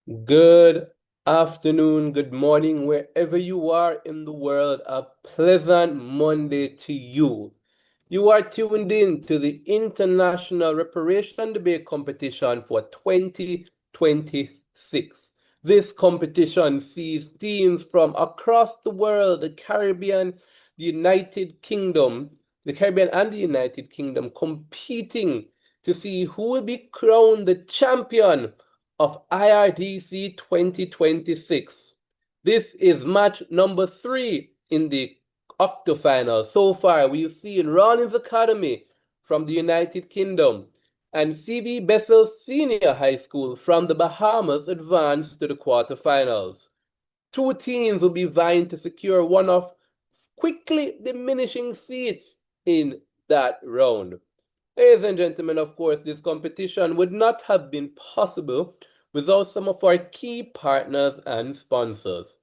Good afternoon, good morning, wherever you are in the world. A pleasant Monday to you. You are tuned in to the International Reparation Debate Competition for 2026. This competition sees teams from across the world, the Caribbean, the Caribbean and the United Kingdom competing to see who will be crowned the champion of IRDC 2026. This is match number 3 in the Octo-Finals. So far, we've seen Rollins Academy from the United Kingdom and C.V. Bethel Senior High School from the Bahamas advance to the quarterfinals. Two teams will be vying to secure one of quickly diminishing seats in that round. Ladies and gentlemen, of course, this competition would not have been possible without some of our key partners and sponsors.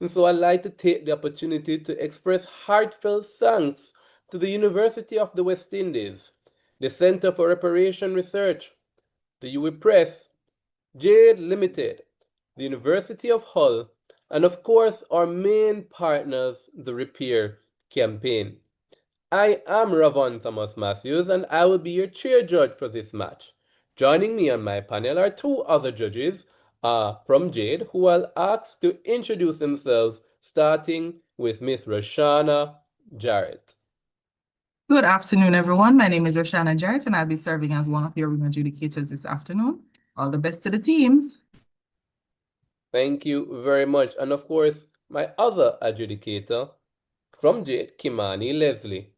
And so I'd like to take the opportunity to express heartfelt thanks to the University of the West Indies, the Center for Reparation Research, the UWI Press, Jade Limited, the University of Hull, and of course our main partners, the Repair campaign. I am Ravon Thomas Matthews, and I will be your chair judge for this match. Joining me on my panel are two other judges from Jade, who I'll ask to introduce themselves, starting with Miss Roshana Jarrett. Good afternoon, everyone. My name is Roshana Jarrett, and I'll be serving as one of your ring adjudicators this afternoon. All the best to the teams. Thank you very much. And of course, my other adjudicator from Jade, Kimani Leslie.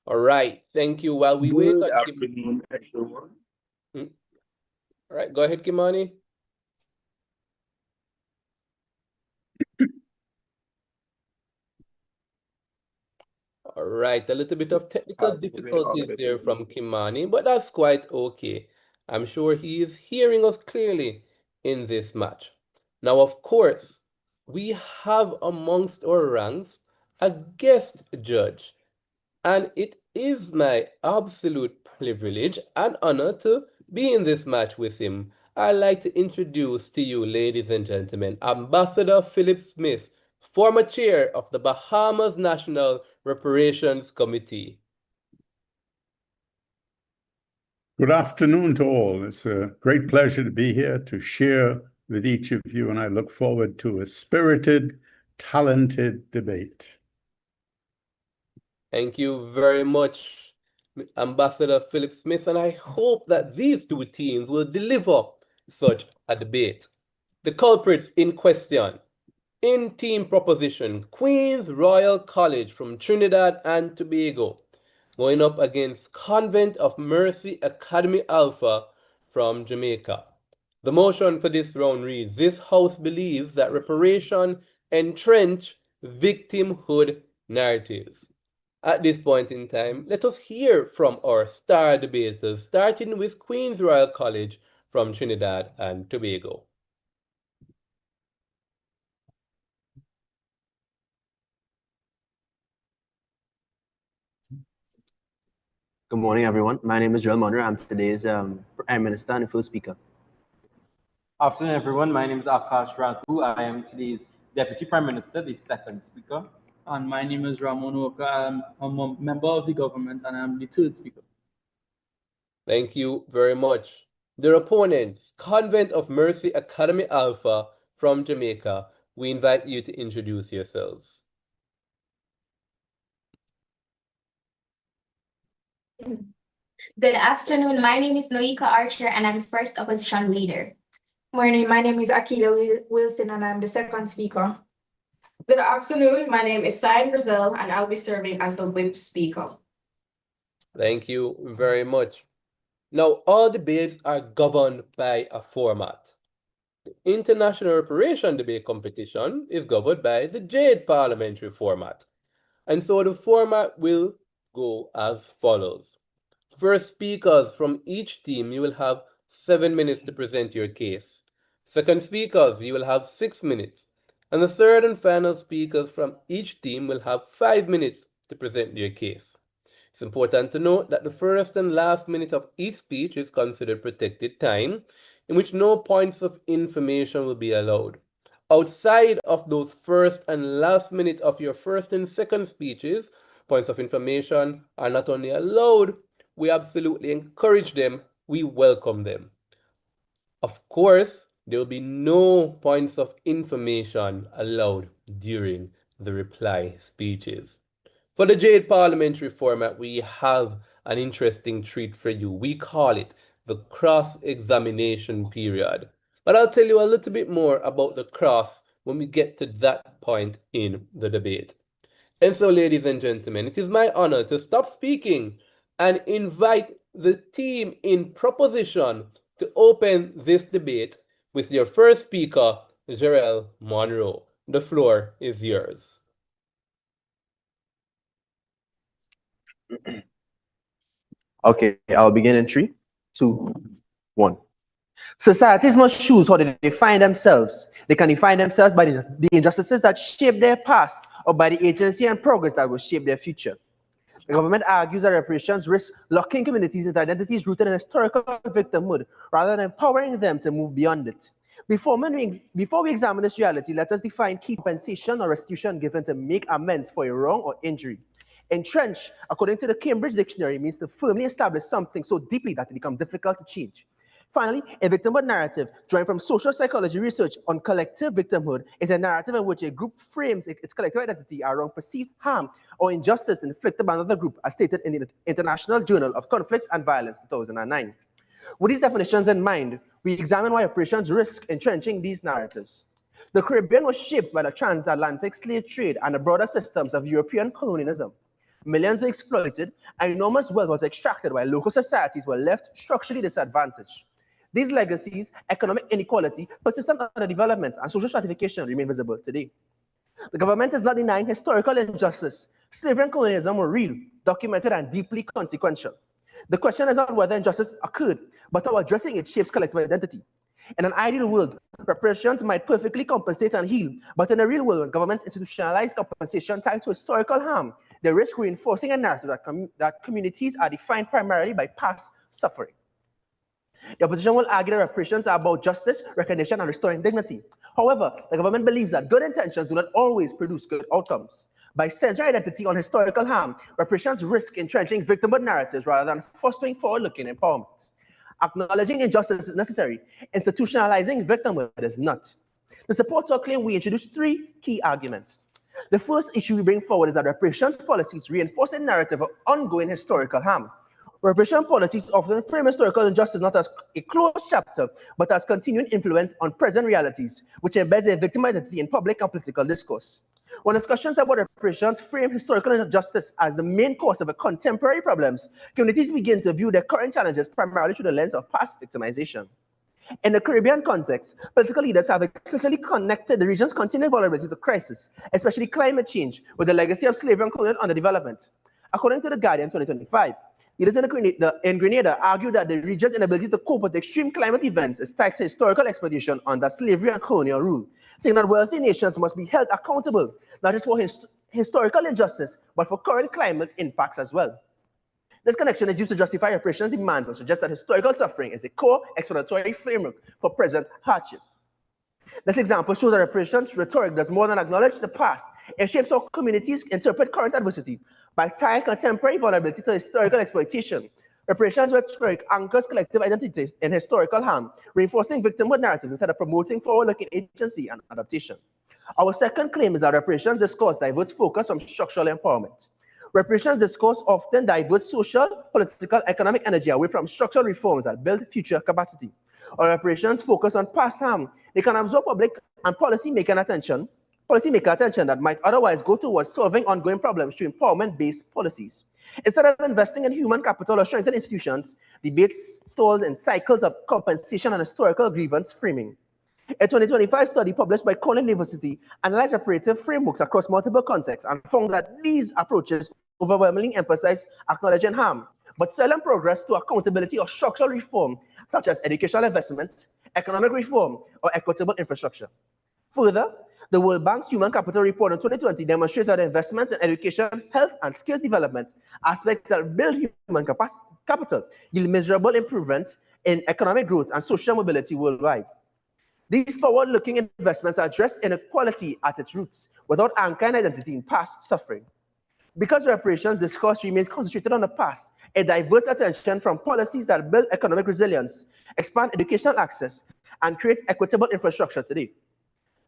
All right, thank you. While we wait Good on afternoon, everyone. All right, go ahead, Kimani. All right, a little bit of technical difficulties there from Kimani, but that's quite okay. I'm sure he is hearing us clearly in this match. Now, of course, we have amongst our ranks a guest judge, and it is my absolute privilege and honor to be in this match with him. I'd like to introduce to you, ladies and gentlemen, Ambassador Philip Smith, former chair of the Bahamas National Reparations Committee. Good afternoon to all. It's a great pleasure to be here to share with each of you, and I look forward to a spirited, talented debate. Thank you very much, Ambassador Philip Smith, and I hope that these two teams will deliver such a debate. The culprits in question. In team proposition, Queen's Royal College from Trinidad and Tobago, going up against Convent of Mercy Academy Alpha from Jamaica. The motion for this round reads, this House believes that reparation entrench victimhood narratives. At this point in time, let us hear from our star debaters, starting with Queen's Royal College from Trinidad and Tobago. Good morning, everyone. My name is Joel Munro. I'm today's Prime Minister and full speaker. Afternoon, everyone. My name is Akash Ratu. I am today's Deputy Prime Minister, the second speaker. And my name is Ramon Oka. I'm a member of the government and I'm the third speaker. Thank you very much. Their opponents, Convent of Mercy Academy Alpha from Jamaica. We invite you to introduce yourselves. Good afternoon. My name is Noika Archer and I'm first opposition leader. Morning. My name is Akila Wilson and I'm the second speaker. Good afternoon. My name is Cyan Brazil and I'll be serving as the whip speaker. Thank you very much. Now, all debates are governed by a format. The International Reparation Debate Competition is governed by the Jade Parliamentary format. And so the format will go as follows. First speakers from each team, you will have 7 minutes to present your case. Second speakers, you will have 6 minutes. And the third and final speakers from each team will have 5 minutes to present their case. It's important to note that the first and last minute of each speech is considered protected time, in which no points of information will be allowed. Outside of those first and last minute of your first and second speeches, points of information are not only allowed, we absolutely encourage them, we welcome them. Of course, there will be no points of information allowed during the reply speeches. For the Jade Parliamentary format, we have an interesting treat for you. We call it the cross-examination period. But I'll tell you a little bit more about the cross when we get to that point in the debate. And so, ladies and gentlemen, it is my honor to stop speaking and invite the team in proposition to open this debate with your first speaker, Jarrell Monroe. The floor is yours. Okay, I'll begin in 3, 2, 1. Societies must choose how they define themselves. They can define themselves by the injustices that shape their past or by the agency and progress that will shape their future. The government argues that reparations risk locking communities into identities rooted in historical victimhood rather than empowering them to move beyond it. Before we examine this reality, let us define key compensation or restitution given to make amends for a wrong or injury. Entrench, according to the Cambridge Dictionary, means to firmly establish something so deeply that it becomes difficult to change. Finally, a victimhood narrative, drawing from social psychology research on collective victimhood, is a narrative in which a group frames its collective identity around perceived harm or injustice inflicted by another group, as stated in the International Journal of Conflict and Violence, 2009. With these definitions in mind, we examine why reparations risk entrenching these narratives. The Caribbean was shaped by the transatlantic slave trade and the broader systems of European colonialism. Millions were exploited, and enormous wealth was extracted while local societies were left structurally disadvantaged. These legacies, economic inequality, persistent underdevelopment, and social stratification remain visible today. The government is not denying historical injustice. Slavery and colonialism were real, documented, and deeply consequential. The question is not whether injustice occurred, but how addressing it shapes collective identity. In an ideal world, reparations might perfectly compensate and heal, but in a real world, when governments institutionalize compensation tied to historical harm, they risk reinforcing a narrative that communities are defined primarily by past suffering. The opposition will argue that reparations are about justice, recognition, and restoring dignity. However, the government believes that good intentions do not always produce good outcomes. By centering identity on historical harm, reparations risk entrenching victimhood narratives rather than fostering forward-looking empowerment. Acknowledging injustice is necessary. Institutionalizing victimhood is not. To support our claim, we introduce 3 key arguments. The first issue we bring forward is that reparations policies reinforce a narrative of ongoing historical harm. Reparation policies often frame historical injustice not as a closed chapter, but as continuing influence on present realities, which embeds a victim identity in public and political discourse. When discussions about reparations frame historical injustice as the main cause of contemporary problems, communities begin to view their current challenges primarily through the lens of past victimization. In the Caribbean context, political leaders have explicitly connected the region's continued vulnerability to crisis, especially climate change, with the legacy of slavery and colonial underdevelopment. According to The Guardian 2025, leaders in Grenada argue that the region's inability to cope with extreme climate events is tied to historical exploitation under slavery and colonial rule, saying that wealthy nations must be held accountable, not just for historical injustice, but for current climate impacts as well. This connection is used to justify reparations demands and suggests that historical suffering is a core explanatory framework for present hardship. This example shows that reparations rhetoric does more than acknowledge the past. It shapes how communities interpret current adversity by tying contemporary vulnerability to historical exploitation. Reparations rhetoric anchors collective identity in historical harm, reinforcing victimhood narratives instead of promoting forward-looking agency and adaptation. Our second claim is that reparations discourse diverts focus from structural empowerment. Reparations discourse often diverts social, political, economic energy away from structural reforms that build future capacity. Or reparations focus on past harm. They can absorb public and policymaker attention that might otherwise go towards solving ongoing problems through empowerment-based policies. Instead of investing in human capital or strengthened institutions, debates stalled in cycles of compensation and historical grievance framing. A 2025 study published by Convent University analyzed reparative frameworks across multiple contexts and found that these approaches overwhelmingly emphasize acknowledging harm, but seldom progress to accountability or structural reform, such as educational investments, economic reform, or equitable infrastructure. Further, The World Bank's Human Capital Report in 2020 demonstrates that investments in education, health, and skills development, aspects that build human capital, yield measurable improvements in economic growth and social mobility worldwide. These forward-looking investments address inequality at its roots, without anchoring identity in past suffering. Because reparations discourse remains concentrated on the past, it diverts attention from policies that build economic resilience, expand educational access, and create equitable infrastructure today.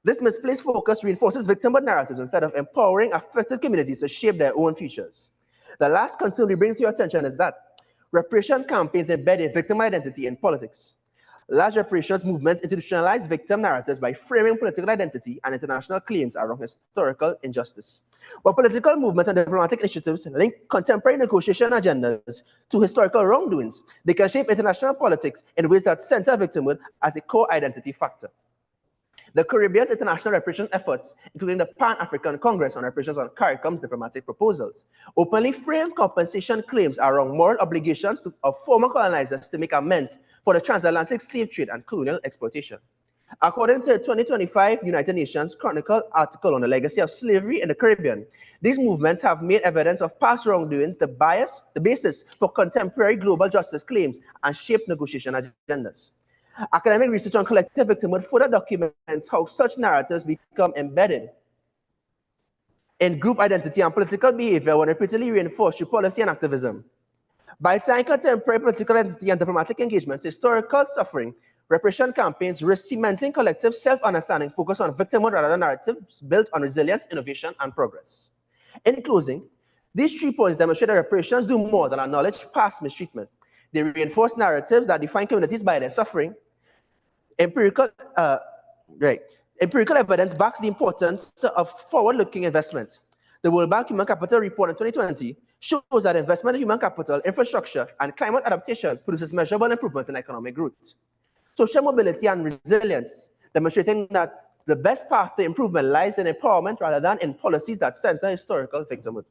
This misplaced focus reinforces victimhood narratives instead of empowering affected communities to shape their own futures. The last concern we bring to your attention is that reparation campaigns embed a victim identity in politics. Large reparations movements institutionalize victim narratives by framing political identity and international claims around historical injustice. While political movements and diplomatic initiatives link contemporary negotiation agendas to historical wrongdoings, they can shape international politics in ways that center victimhood as a core identity factor. The Caribbean's international reparation efforts, including the Pan-African Congress on Reparations on CARICOM's diplomatic proposals, openly frame compensation claims around moral obligations of former colonizers to make amends for the transatlantic slave trade and colonial exploitation. According to the 2025 United Nations Chronicle article on the legacy of slavery in the Caribbean, these movements have made evidence of past wrongdoings the basis for contemporary global justice claims and shaped negotiation agendas. Academic research on collective victimhood further documents how such narratives become embedded in group identity and political behavior when repeatedly reinforced through policy and activism. By tying contemporary political identity and diplomatic engagement to historical suffering, reparation campaigns risk cementing collective self-understanding focused on victimhood rather than narratives built on resilience, innovation, and progress. In closing, these 3 points demonstrate that reparations do more than acknowledge past mistreatment. They reinforce narratives that define communities by their suffering. Empirical evidence backs the importance of forward-looking investment. The World Bank Human Capital Report in 2020 shows that investment in human capital, infrastructure, and climate adaptation produces measurable improvements in economic growth. Social mobility and resilience, demonstrating that the best path to improvement lies in empowerment rather than in policies that center historical victimhood.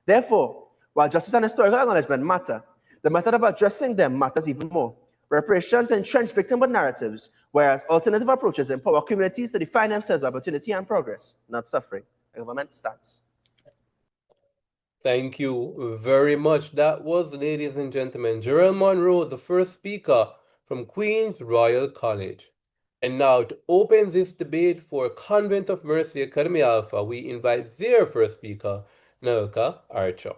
Therefore, while justice and historical acknowledgement matter, the method of addressing them matters even more. Reparations entrench victimhood narratives, whereas alternative approaches empower communities to define themselves by opportunity and progress, not suffering. The government stands. Thank you very much. That was, ladies and gentlemen, Gerald Monroe, the first speaker from Queen's Royal College. And now, to open this debate for Convent of Mercy Academy Alpha, we invite their first speaker, Nelka Archer.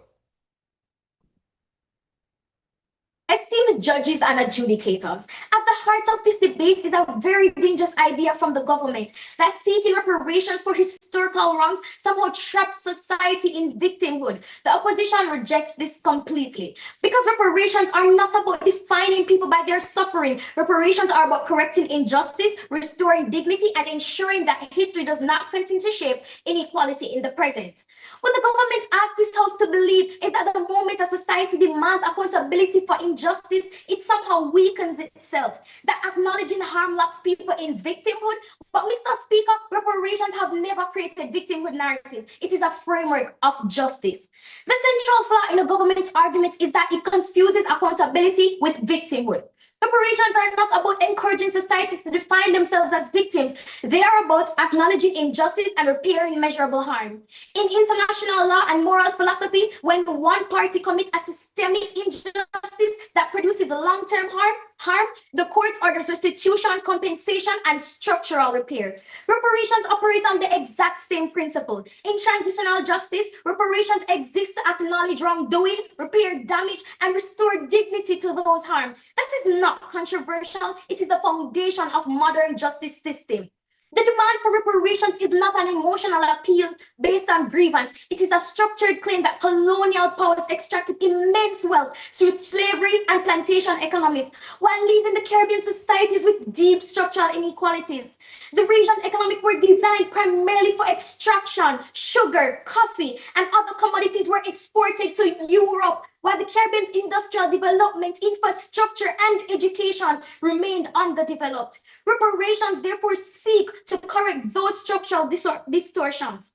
Esteemed judges and adjudicators, at the heart of this debate is a very dangerous idea from the government that seeking reparations for historical wrongs somehow traps society in victimhood. The opposition rejects this completely because reparations are not about defining people by their suffering. Reparations are about correcting injustice, restoring dignity, and ensuring that history does not continue to shape inequality in the present. What the government asks this house to believe is that the moment a society demands accountability for injustice, it somehow weakens itself. That acknowledging harm locks people in victimhood. But Mr. Speaker, reparations have never created victimhood narratives. It is a framework of justice. The central flaw in the government's argument is that it confuses accountability with victimhood. Reparations are not about encouraging societies to define themselves as victims. They are about acknowledging injustice and repairing measurable harm. In international law and moral philosophy, when one party commits a systemic injustice that produces long-term harm, the court orders restitution, compensation, and structural repair. Reparations operate on the exact same principle. In transitional justice, reparations exist to acknowledge wrongdoing, repair damage, and restore dignity to those harmed. That is not controversial. It is the foundation of modern justice system. The demand for reparations is not an emotional appeal based on grievance. It is a structured claim that colonial powers extracted immense wealth through slavery and plantation economies, while leaving the Caribbean societies with deep structural inequalities. The region's economies were designed primarily for extraction. Sugar, coffee, and other commodities were exported to Europe, while the Caribbean's industrial development, infrastructure, and education remained underdeveloped. Reparations therefore seek to correct those structural distortions.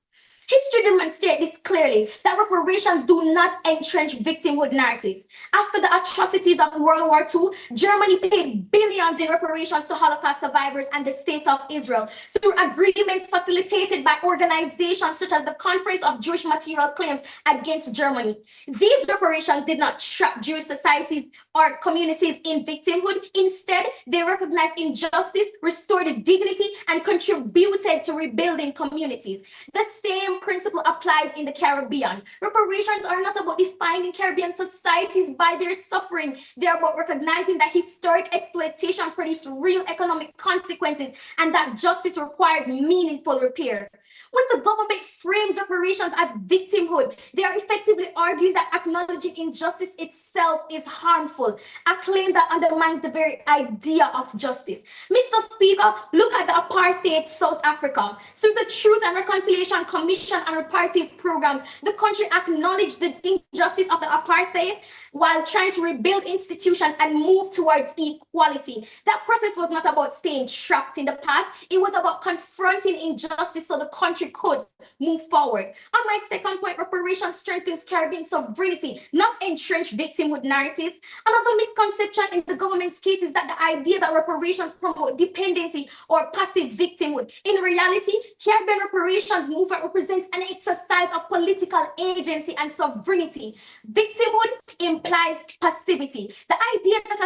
History demonstrates this clearly, that reparations do not entrench victimhood narratives. After the atrocities of World War II, Germany paid billions in reparations to Holocaust survivors and the State of Israel through agreements facilitated by organizations such as the Conference of Jewish Material Claims against Germany. These reparations did not trap Jewish societies or communities in victimhood. Instead, they recognized injustice, restored dignity, and contributed to rebuilding communities. The same principle applies in the Caribbean. Reparations are not about defining Caribbean societies by their suffering. They are about recognizing that historic exploitation produced real economic consequences and that justice requires meaningful repair. When the government frames reparations as victimhood, they are effectively arguing that acknowledging injustice itself is harmful, a claim that undermines the very idea of justice. Mr. Speaker, look at the apartheid South Africa. Through the Truth and Reconciliation Commission and reparative programs, the country acknowledged the injustice of the apartheid while trying to rebuild institutions and move towards equality. That process was not about staying trapped in the past. It was about confronting injustice so the country could move forward. On my second point, reparations strengthens Caribbean sovereignty, not entrench victimhood narratives. Another misconception in the government's case is that the idea that reparations promote dependency or passive victimhood. In reality, Caribbean reparations movement represents an exercise of political agency and sovereignty. Victimhood implies passivity. The idea that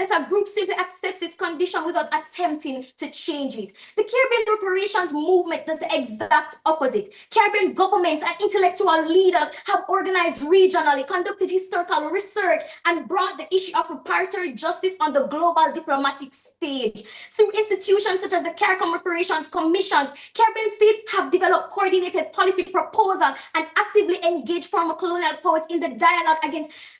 a group simply accepts its condition without attempting to change it. The Caribbean reparations movement does the exact opposite. Caribbean governments and intellectual leaders have organized regionally, conducted historical research, and brought the issue of reparatory justice on the global diplomatic stage. Through institutions such as the CARICOM Reparations Commissions, Caribbean states have developed coordinated policy proposals and actively engaged former colonial powers in the dialogue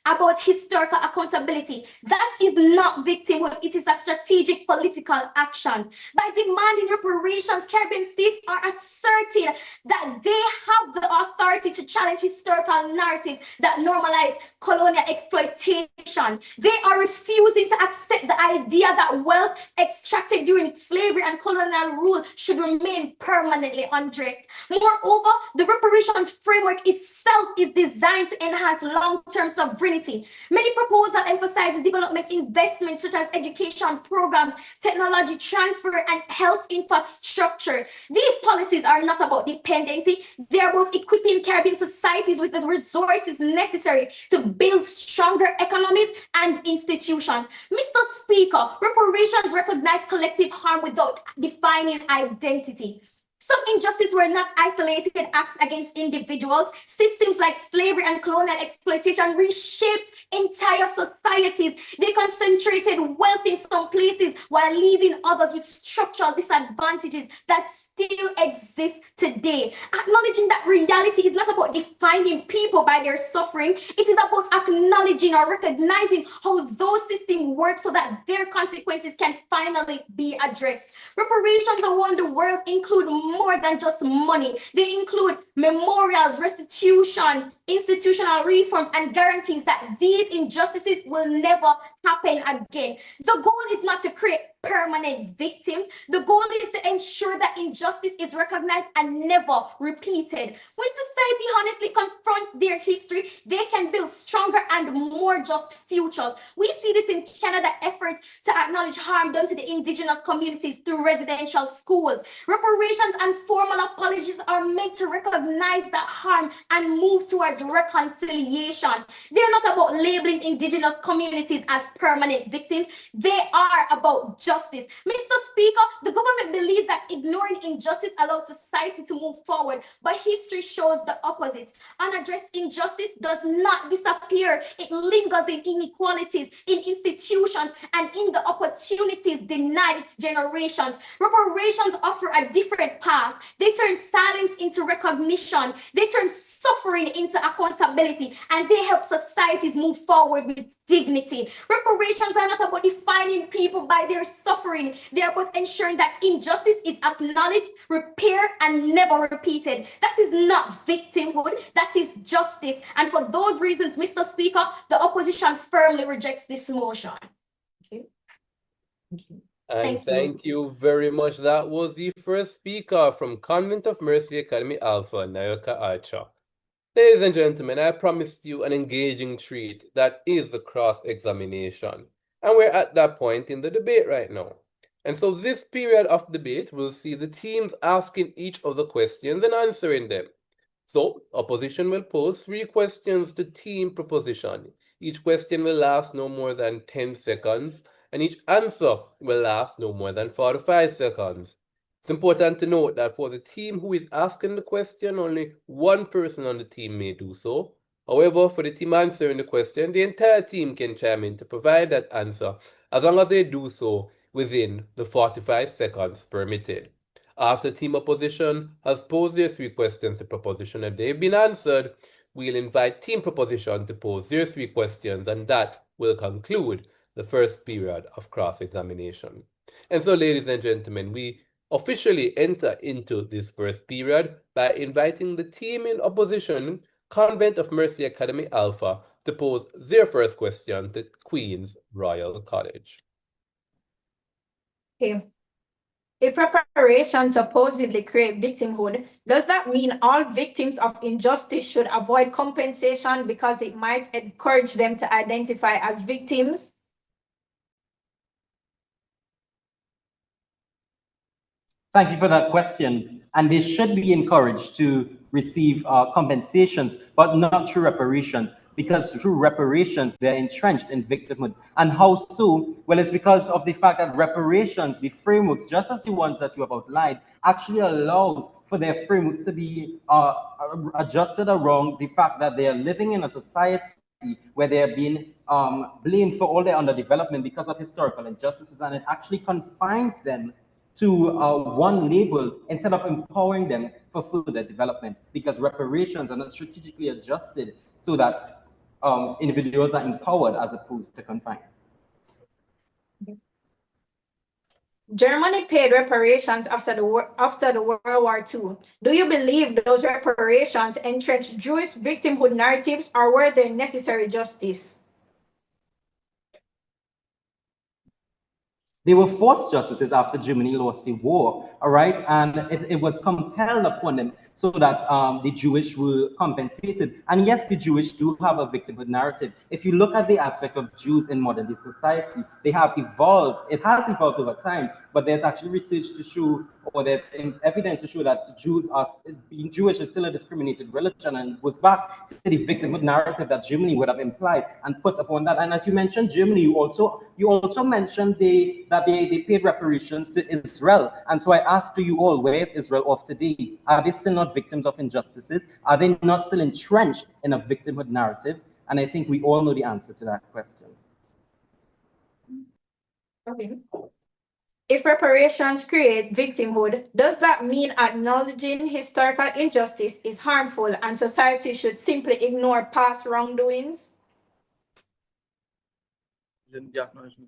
about historical accountability. That is not victimhood, it is a strategic political action. By demanding reparations, Caribbean states are asserting that they have the authority to challenge historical narratives that normalize colonial exploitation. They are refusing to accept the idea that wealth extracted during slavery and colonial rule should remain permanently undressed. Moreover, the reparations framework itself is designed to enhance long-term sovereignty. Many proposals emphasize development investments such as education programs, technology transfer, and health infrastructure. These policies are not about dependency, they are about equipping Caribbean societies with the resources necessary to build stronger economies and institutions. Mr. Speaker, reparations recognize collective harm without defining identity. Some injustices were not isolated acts against individuals. Systems like slavery and colonial exploitation reshaped entire societies. They concentrated wealth in some places while leaving others with structural disadvantages that still exist today. Acknowledging that reality is not about defining people by their suffering, it is about acknowledging or recognizing how those systems work so that their consequences can finally be addressed. Reparations around the world include more than just money. They include memorials, restitution, institutional reforms, and guarantees that these injustices will never happen again. The goal is not to create permanent victims. The goal is to ensure that injustice is recognized and never repeated. When society honestly confront their history, they can build stronger and more just futures. We see this in Canada's efforts to acknowledge harm done to the Indigenous communities through residential schools. Reparations and formal apologies are meant to recognize that harm and move towards reconciliation. They're not about labeling Indigenous communities as permanent victims. They are about justice. Mr. Speaker, the government believes that ignoring injustice allows society to move forward, but history shows the opposite. Unaddressed injustice does not disappear. It lingers in inequalities, in institutions, and in the opportunities denied its generations. Reparations offer a different path. They turn silence into recognition. They turn suffering into accountability, and they help societies move forward with dignity. Reparations are not about defining people by their suffering. They are about ensuring that injustice is acknowledged, repaired, and never repeated. That is not victimhood, that is justice. And for those reasons, Mr. Speaker, the opposition firmly rejects this motion. Thank you. And Thank you. thank you very much. That was the first speaker from Convent of Mercy Academy Alpha, Nayoka Archer. Ladies and gentlemen, I promised you an engaging treat that is the cross-examination. And we're at that point in the debate right now. And so this period of debate will see the teams asking each of the questions and answering them. So, opposition will pose 3 questions to team proposition. Each question will last no more than 10 seconds, and each answer will last no more than 45 seconds. It's important to note that for the team who is asking the question, only one person on the team may do so. However, for the team answering the question, the entire team can chime in to provide that answer, as long as they do so within the 45 seconds permitted. After team opposition has posed their 3 questions to proposition and they've been answered, we'll invite team proposition to pose their 3 questions, and that will conclude the first period of cross-examination. And so, ladies and gentlemen, we officially enter into this first period by inviting the team in opposition, Convent of Mercy Academy Alpha, to pose their first question to Queen's Royal College. Okay. If reparations supposedly create victimhood, does that mean all victims of injustice should avoid compensation because it might encourage them to identify as victims? Thank you for that question. And they should be encouraged to receive compensations, but not through reparations, because through reparations, they're entrenched in victimhood. And how so? Well, it's because of the fact that reparations, the frameworks, just as the ones that you have outlined, actually allows for their frameworks to be adjusted around the fact that they are living in a society where they are being blamed for all their underdevelopment because of historical injustices, and it actually confines them to one label instead of empowering them for further development, because reparations are not strategically adjusted so that individuals are empowered as opposed to confined. Germany paid reparations after the World War II. Do you believe those reparations entrenched Jewish victimhood narratives, or were they necessary justice? They were forced justices after Germany lost the war, all right? And it was compelled upon them so that the Jewish were compensated. And yes, the Jewish do have a victimhood narrative. If you look at the aspect of Jews in modern day society, they have evolved. It has evolved over time, but there's actually research to show, or there's evidence to show that Jews are, being Jewish is still a discriminated religion, and goes back to the victimhood narrative that Germany would have implied and put upon that. And as you mentioned, Germany, you also mentioned that they paid reparations to Israel. And so I ask to you all, where is Israel of today? Are they still not victims of injustices? Are they not still entrenched in a victimhood narrative? And I think we all know the answer to that question. Okay. If reparations create victimhood, does that mean acknowledging historical injustice is harmful and society should simply ignore past wrongdoings?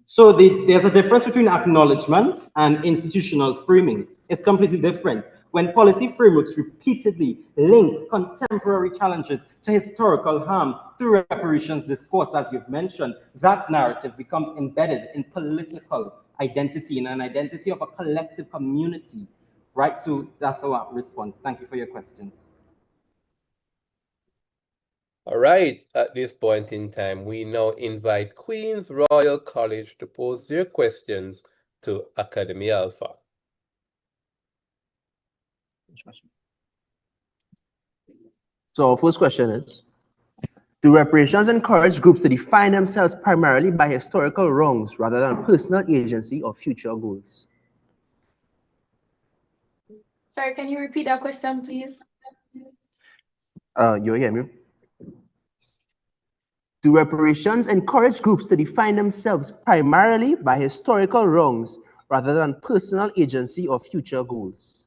So there's a difference between acknowledgement and institutional framing. It's completely different. When policy frameworks repeatedly link contemporary challenges to historical harm through reparations discourse, as you've mentioned, that narrative becomes embedded in political identity, in an identity of a collective community, right? So that's our response. Thank you for your questions. All right, at this point in time, we now invite Queen's Royal College to pose their questions to Academy Alpha. So first question is, do reparations encourage groups to define themselves primarily by historical wrongs rather than personal agency or future goals? Sorry, can you repeat that question, please? You hear me? Do reparations encourage groups to define themselves primarily by historical wrongs rather than personal agency or future goals?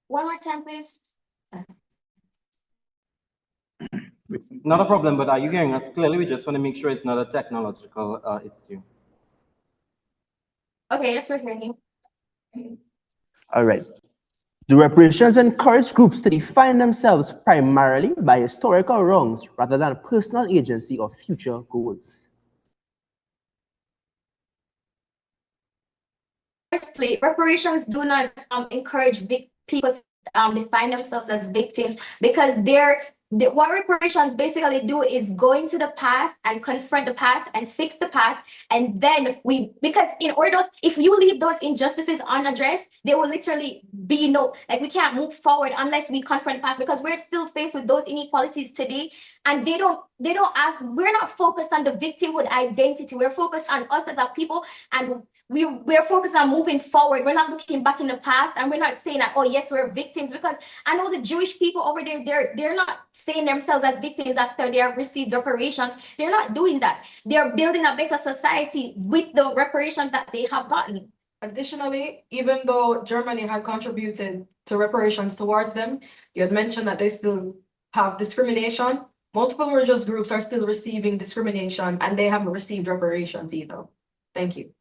One more time, please. Not a problem, but are you hearing us clearly? We just want to make sure it's not a technological issue. Okay, yes, we're hearing you. All right. The reparations encourage groups to define themselves primarily by historical wrongs rather than personal agency or future goals. Firstly, reparations do not encourage people to define themselves as victims, because what reparations basically do is go into the past and confront the past and fix the past, and then because if you leave those injustices unaddressed, there will literally be we can't move forward unless we confront the past, because we're still faced with those inequalities today, and we're not focused on the victimhood identity. We're focused on us as a people, and we're focused on moving forward. We're not looking back in the past, and we're not saying that, oh yes, we're victims, because I know the Jewish people over there, they're not saying themselves as victims after they have received reparations. They're not doing that. They're building a better society with the reparations that they have gotten. Additionally, even though Germany had contributed to reparations towards them, you had mentioned that they still have discrimination. Multiple religious groups are still receiving discrimination, and they haven't received reparations either. Thank you.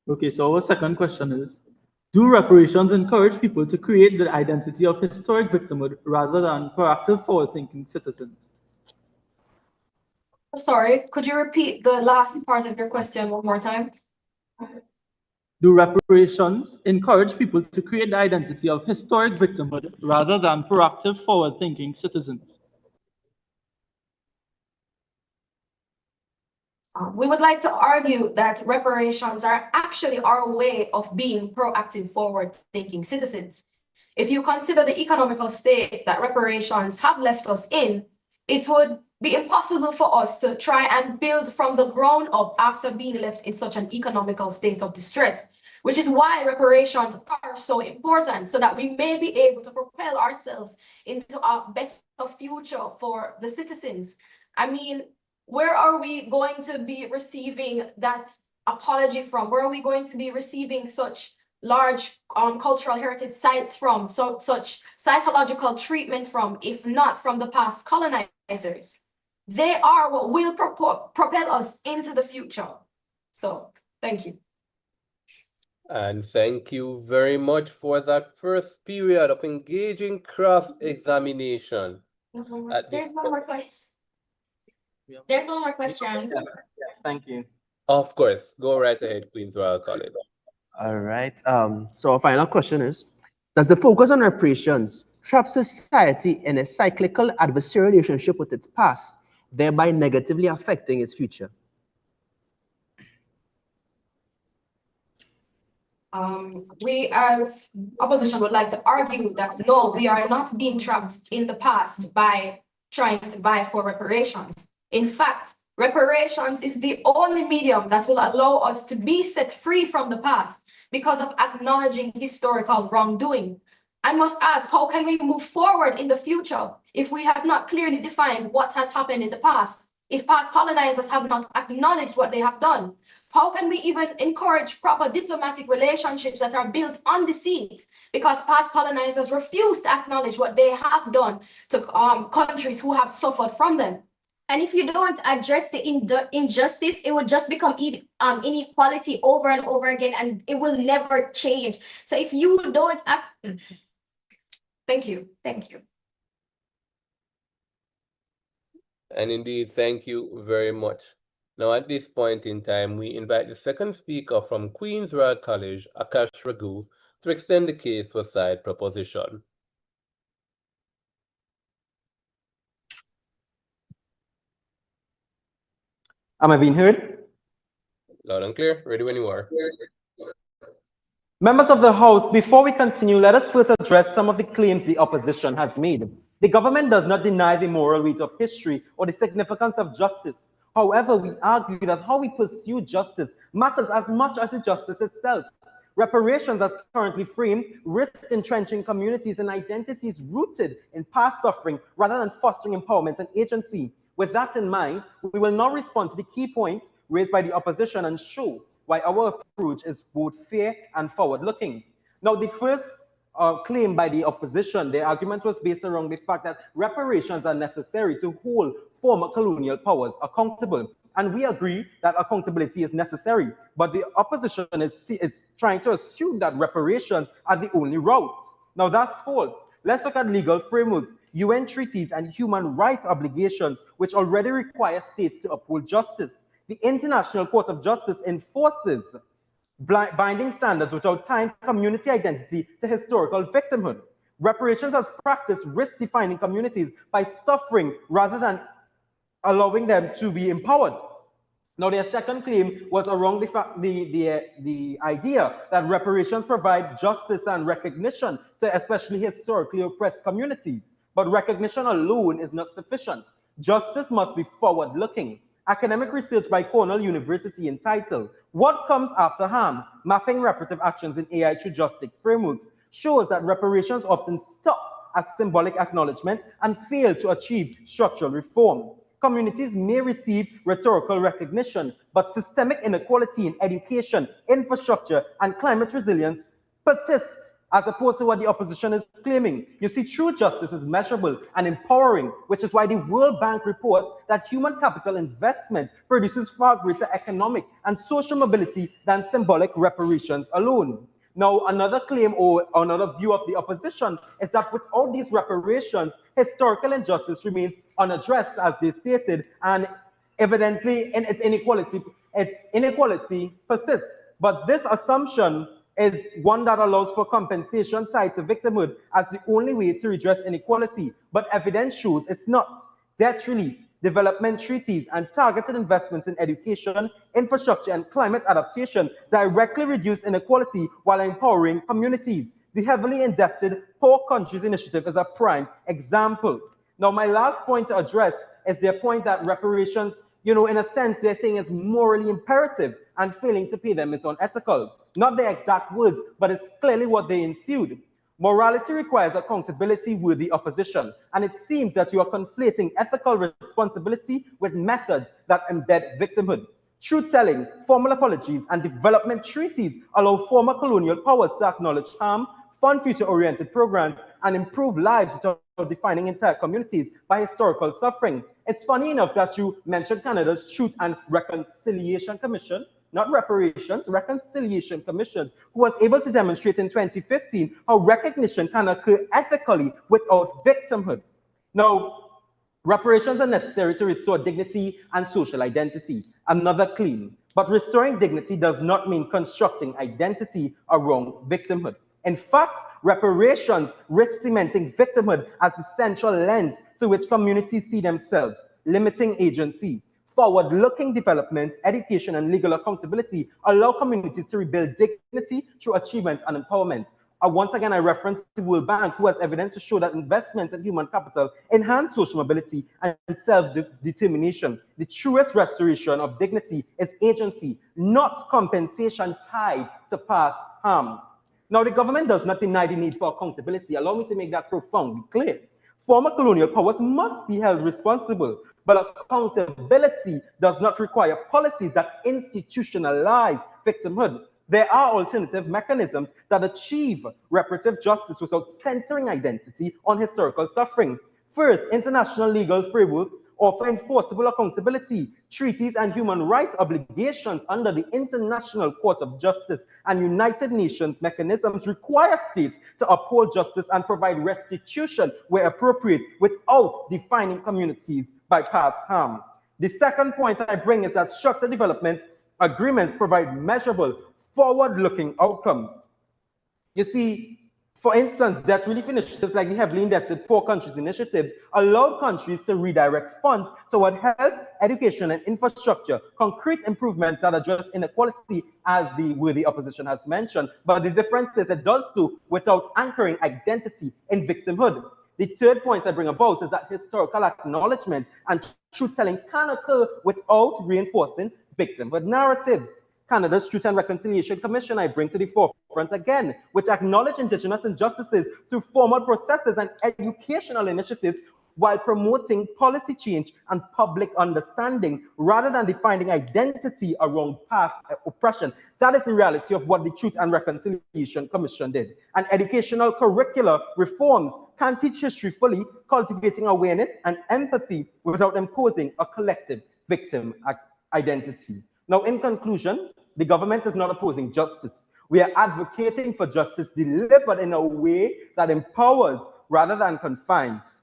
Okay, so our second question is, do reparations encourage people to create the identity of historic victimhood rather than proactive, forward-thinking citizens? Sorry, could you repeat the last part of your question one more time? Do reparations encourage people to create the identity of historic victimhood rather than proactive, forward-thinking citizens? We would like to argue that reparations are actually our way of being proactive, forward-thinking citizens. If you consider the economical state that reparations have left us in, it would be impossible for us to try and build from the ground up after being left in such an economical state of distress, which is why reparations are so important, so that we may be able to propel ourselves into a better future for the citizens. I mean, where are we going to be receiving that apology from? Where are we going to be receiving such large cultural heritage sites from, such psychological treatment from, if not from the past colonizers? They are what will propel us into the future. So, thank you. And thank you very much for that first period of engaging cross-examination. There's one more question. There's one more question. Yes, thank you. Of course, go right ahead, Queen's Royal College. All right. So our final question is, does the focus on reparations trap society in a cyclical adversarial relationship with its past, thereby negatively affecting its future? We as opposition would like to argue that no, we are not being trapped in the past by trying to buy for reparations. In fact, reparations is the only medium that will allow us to be set free from the past because of acknowledging historical wrongdoing. I must ask, how can we move forward in the future if we have not clearly defined what has happened in the past? If past colonizers have not acknowledged what they have done? How can we even encourage proper diplomatic relationships that are built on deceit? Because past colonizers refuse to acknowledge what they have done to countries who have suffered from them. And if you don't address the injustice, it will just become inequality over and over again, and it will never change. So if you don't act... Thank you. Thank you. And indeed, thank you very much. Now, at this point in time, we invite the second speaker from Queen's Royal College, Akash Raghu, to extend the case for side proposition. Am I being heard? Loud and clear. Ready when you are. Members of the House, before we continue, let us first address some of the claims the opposition has made. The government does not deny the moral weight of history or the significance of justice. However, we argue that how we pursue justice matters as much as the justice itself. Reparations, as currently framed, risk entrenching communities and identities rooted in past suffering rather than fostering empowerment and agency. With that in mind, we will now respond to the key points raised by the opposition and show why our approach is both fair and forward-looking. Now, the first claim by the opposition. The argument was based around the fact that reparations are necessary to hold former colonial powers accountable. And we agree that accountability is necessary, but the opposition is trying to assume that reparations are the only route. Now that's false. Let's look at legal frameworks, UN treaties, and human rights obligations, which already require states to uphold justice. The International Court of Justice enforces binding standards without tying community identity to historical victimhood. Reparations as practice risk defining communities by suffering rather than allowing them to be empowered. Now, their second claim was around the idea that reparations provide justice and recognition to especially historically oppressed communities. But recognition alone is not sufficient. Justice must be forward-looking. Academic research by Cornell University entitled "What Comes After Harm? Mapping Reparative Actions in AI Through Justice Frameworks" shows that reparations often stop at symbolic acknowledgement and fail to achieve structural reform. Communities may receive rhetorical recognition, but systemic inequality in education, infrastructure, and climate resilience persists, as opposed to what the opposition is claiming. You see, true justice is measurable and empowering, which is why the World Bank reports that human capital investment produces far greater economic and social mobility than symbolic reparations alone. Now, another claim or another view of the opposition is that without these reparations, historical injustice remains unaddressed, as they stated, and evidently in its inequality persists. But this assumption is one that allows for compensation tied to victimhood as the only way to redress inequality, but evidence shows it's not. Debt relief, development treaties, and targeted investments in education, infrastructure, and climate adaptation directly reduce inequality while empowering communities. The heavily indebted Poor Countries Initiative is a prime example. Now, my last point to address is their point that reparations, in a sense, they're saying is morally imperative and failing to pay them is unethical. Not the exact words, but it's clearly what they ensued. Morality requires accountability-worthy opposition, and it seems that you are conflating ethical responsibility with methods that embed victimhood. Truth-telling, formal apologies, and development treaties allow former colonial powers to acknowledge harm, fund future-oriented programs, and improve lives without defining entire communities by historical suffering. It's funny enough that you mentioned Canada's Truth and Reconciliation Commission, not reparations, Reconciliation Commission, who was able to demonstrate in 2015 how recognition can occur ethically without victimhood. Now, reparations are necessary to restore dignity and social identity, another claim. But restoring dignity does not mean constructing identity around victimhood. In fact, reparations risk cementing victimhood as the central lens through which communities see themselves, limiting agency. Forward-looking development, education, and legal accountability allow communities to rebuild dignity through achievement and empowerment. Once again, I reference the World Bank, who has evidence to show that investments in human capital enhance social mobility and self-determination. The truest restoration of dignity is agency, not compensation tied to past harm. Now, the government does not deny the need for accountability. Allow me to make that profoundly clear. Former colonial powers must be held responsible, but accountability does not require policies that institutionalize victimhood. There are alternative mechanisms that achieve reparative justice without centering identity on historical suffering. First, international legal frameworks offer enforceable accountability. Treaties and human rights obligations under the International Court of Justice and United Nations mechanisms require states to uphold justice and provide restitution where appropriate without defining communities by past harm. The second point I bring is that structured development agreements provide measurable, forward-looking outcomes. You see, for instance, debt relief initiatives like the heavily indebted Poor Countries Initiatives allow countries to redirect funds toward health, education, and infrastructure, concrete improvements that address inequality, as the worthy opposition has mentioned. But the difference is it does so without anchoring identity in victimhood. The third point I bring about is that historical acknowledgement and truth-telling can occur without reinforcing victimhood narratives. Canada's Truth and Reconciliation Commission I bring to the forefront again, which acknowledge Indigenous injustices through formal processes and educational initiatives while promoting policy change and public understanding rather than defining identity around past oppression. That is the reality of what the Truth and Reconciliation Commission did. And educational curricular reforms can teach history fully, cultivating awareness and empathy without imposing a collective victim identity. Now, in conclusion, the government is not opposing justice. We are advocating for justice delivered in a way that empowers rather than confines.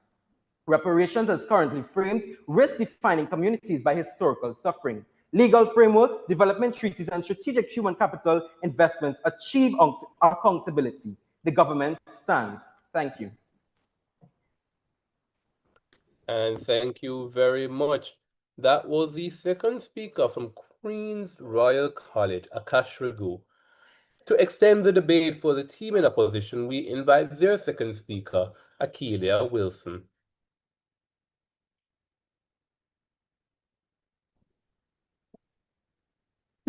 Reparations as currently framed risk defining communities by historical suffering. Legal frameworks, development treaties, and strategic human capital investments achieve accountability. The government stands. Thank you. And thank you very much. That was the second speaker from Queen's Royal College, Akash Raghu. To extend the debate for the team in opposition, we invite their second speaker, Akeelia Wilson.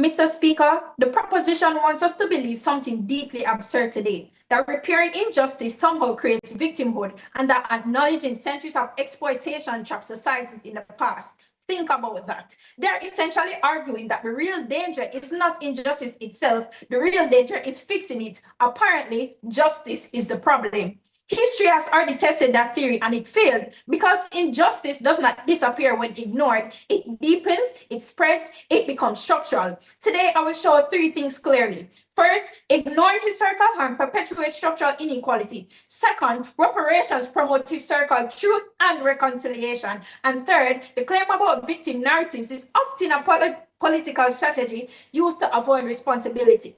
Mr. Speaker, the proposition wants us to believe something deeply absurd today, that repairing injustice somehow creates victimhood, and that acknowledging centuries of exploitation trapped societies in the past. Think about that. They're essentially arguing that the real danger is not injustice itself, the real danger is fixing it. Apparently, justice is the problem. History has already tested that theory and it failed because injustice does not disappear when ignored. It deepens, it spreads, it becomes structural. Today, I will show three things clearly. First, ignoring historical harm perpetuates structural inequality. Second, reparations promote historical truth and reconciliation. And third, the claim about victim narratives is often a political strategy used to avoid responsibility.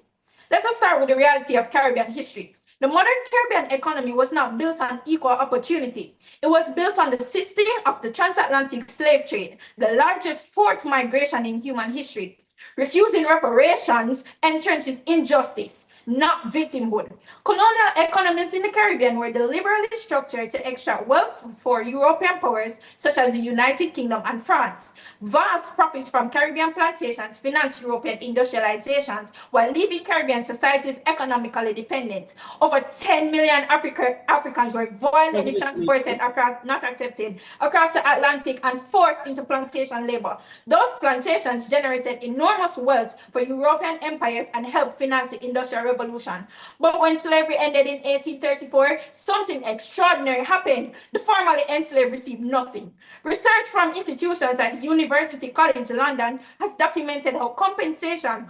Let us start with the reality of Caribbean history. The modern Caribbean economy was not built on equal opportunity. It was built on the system of the transatlantic slave trade, the largest forced migration in human history. Refusing reparations entrenches injustice, not victimhood. Colonial economies in the Caribbean were deliberately structured to extract wealth for European powers such as the United Kingdom and France. Vast profits from Caribbean plantations financed European industrializations while leaving Caribbean societies economically dependent. Over 10 million Africans were violently transported not accepted, across the Atlantic and forced into plantation labor. Those plantations generated enormous wealth for European empires and helped finance the Industrial Revolution. But when slavery ended in 1834, something extraordinary happened. The formerly enslaved received nothing. Research from institutions at University College London has documented how compensation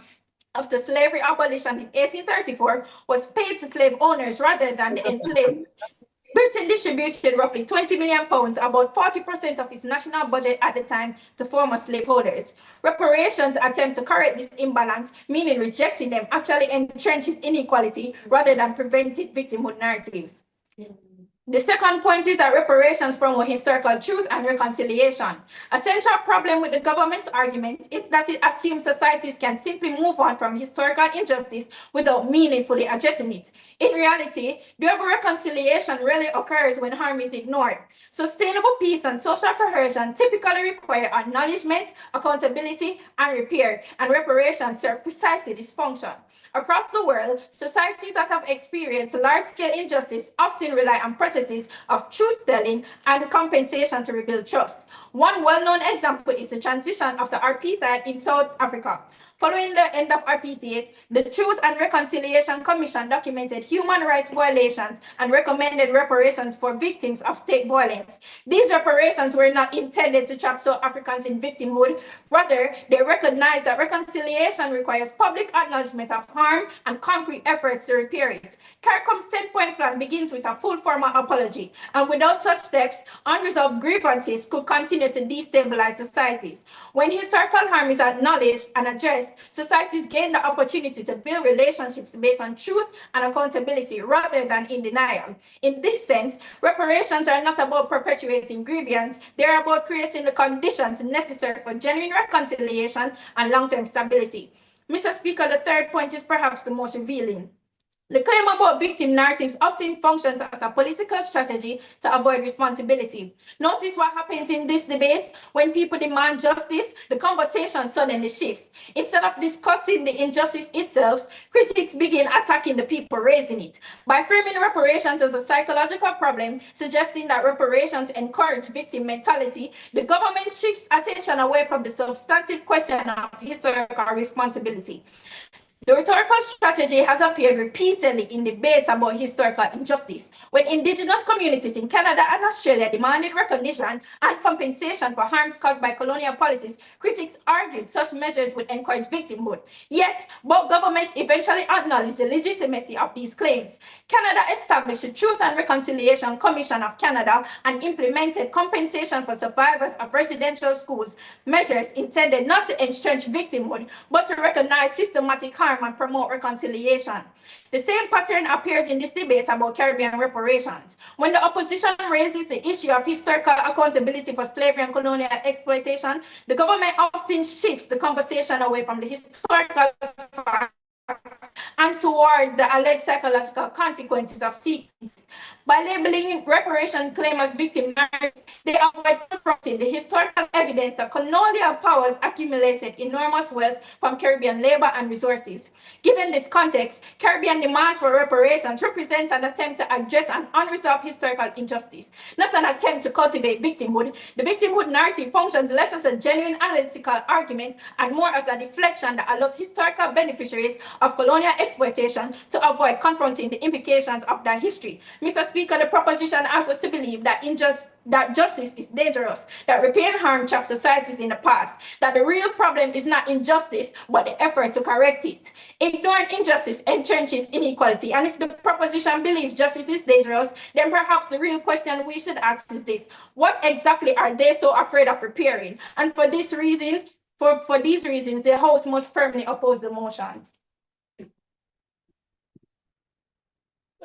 after slavery abolition in 1834 was paid to slave owners rather than the enslaved. Britain distributed roughly 20 million pounds, about 40% of its national budget at the time, to former slaveholders. Reparations attempt to correct this imbalance, meaning rejecting them actually entrenches inequality rather than preventing victimhood narratives. The second point is that reparations promote historical truth and reconciliation. A central problem with the government's argument is that it assumes societies can simply move on from historical injustice without meaningfully addressing it. In reality, durable reconciliation rarely occurs when harm is ignored. Sustainable peace and social cohesion typically require acknowledgement, accountability, and repair, and reparations serve precisely this function. Across the world, societies that have experienced large-scale injustice often rely on processes of truth-telling and compensation to rebuild trust. One well-known example is the transition of the apartheid in South Africa. Following the end of apartheid, the Truth and Reconciliation Commission documented human rights violations and recommended reparations for victims of state violence. These reparations were not intended to trap South Africans in victimhood. Rather, they recognized that reconciliation requires public acknowledgement of harm and concrete efforts to repair it. CARICOM's 10-point plan begins with a full formal apology, and without such steps, unresolved grievances could continue to destabilize societies. When historical harm is acknowledged and addressed, societies gain the opportunity to build relationships based on truth and accountability rather than in denial. In this sense, reparations are not about perpetuating grievance, they are about creating the conditions necessary for genuine reconciliation and long-term stability. Mr. Speaker, the third point is perhaps the most revealing. The claim about victim narratives often functions as a political strategy to avoid responsibility. Notice what happens in this debate. When people demand justice, the conversation suddenly shifts. Instead of discussing the injustice itself, critics begin attacking the people raising it. By framing reparations as a psychological problem, suggesting that reparations encourage victim mentality, the government shifts attention away from the substantive question of historical responsibility. The rhetorical strategy has appeared repeatedly in debates about historical injustice. When Indigenous communities in Canada and Australia demanded recognition and compensation for harms caused by colonial policies, critics argued such measures would encourage victimhood. Yet, both governments eventually acknowledged the legitimacy of these claims. Canada established the Truth and Reconciliation Commission of Canada and implemented compensation for survivors of residential schools, measures intended not to entrench victimhood, but to recognize systematic harm and promote reconciliation. The same pattern appears in this debate about Caribbean reparations. When the opposition raises the issue of historical accountability for slavery and colonial exploitation, the government often shifts the conversation away from the historical facts and towards the alleged psychological consequences of seeking. By labeling reparation claim as victim narratives, they avoid confronting the historical evidence that colonial powers accumulated enormous wealth from Caribbean labor and resources. Given this context, Caribbean demands for reparations represents an attempt to address an unresolved historical injustice, not an attempt to cultivate victimhood. The victimhood narrative functions less as a genuine analytical argument and more as a deflection that allows historical beneficiaries of colonial exploitation to avoid confronting the implications of that history. Mr. Speaker, the proposition asks us to believe that justice is dangerous, that repairing harm traps societies in the past, that the real problem is not injustice, but the effort to correct it. Ignoring injustice entrenches inequality, and if the proposition believes justice is dangerous, then perhaps the real question we should ask is this: what exactly are they so afraid of repairing? And for these reasons, the House must firmly oppose the motion.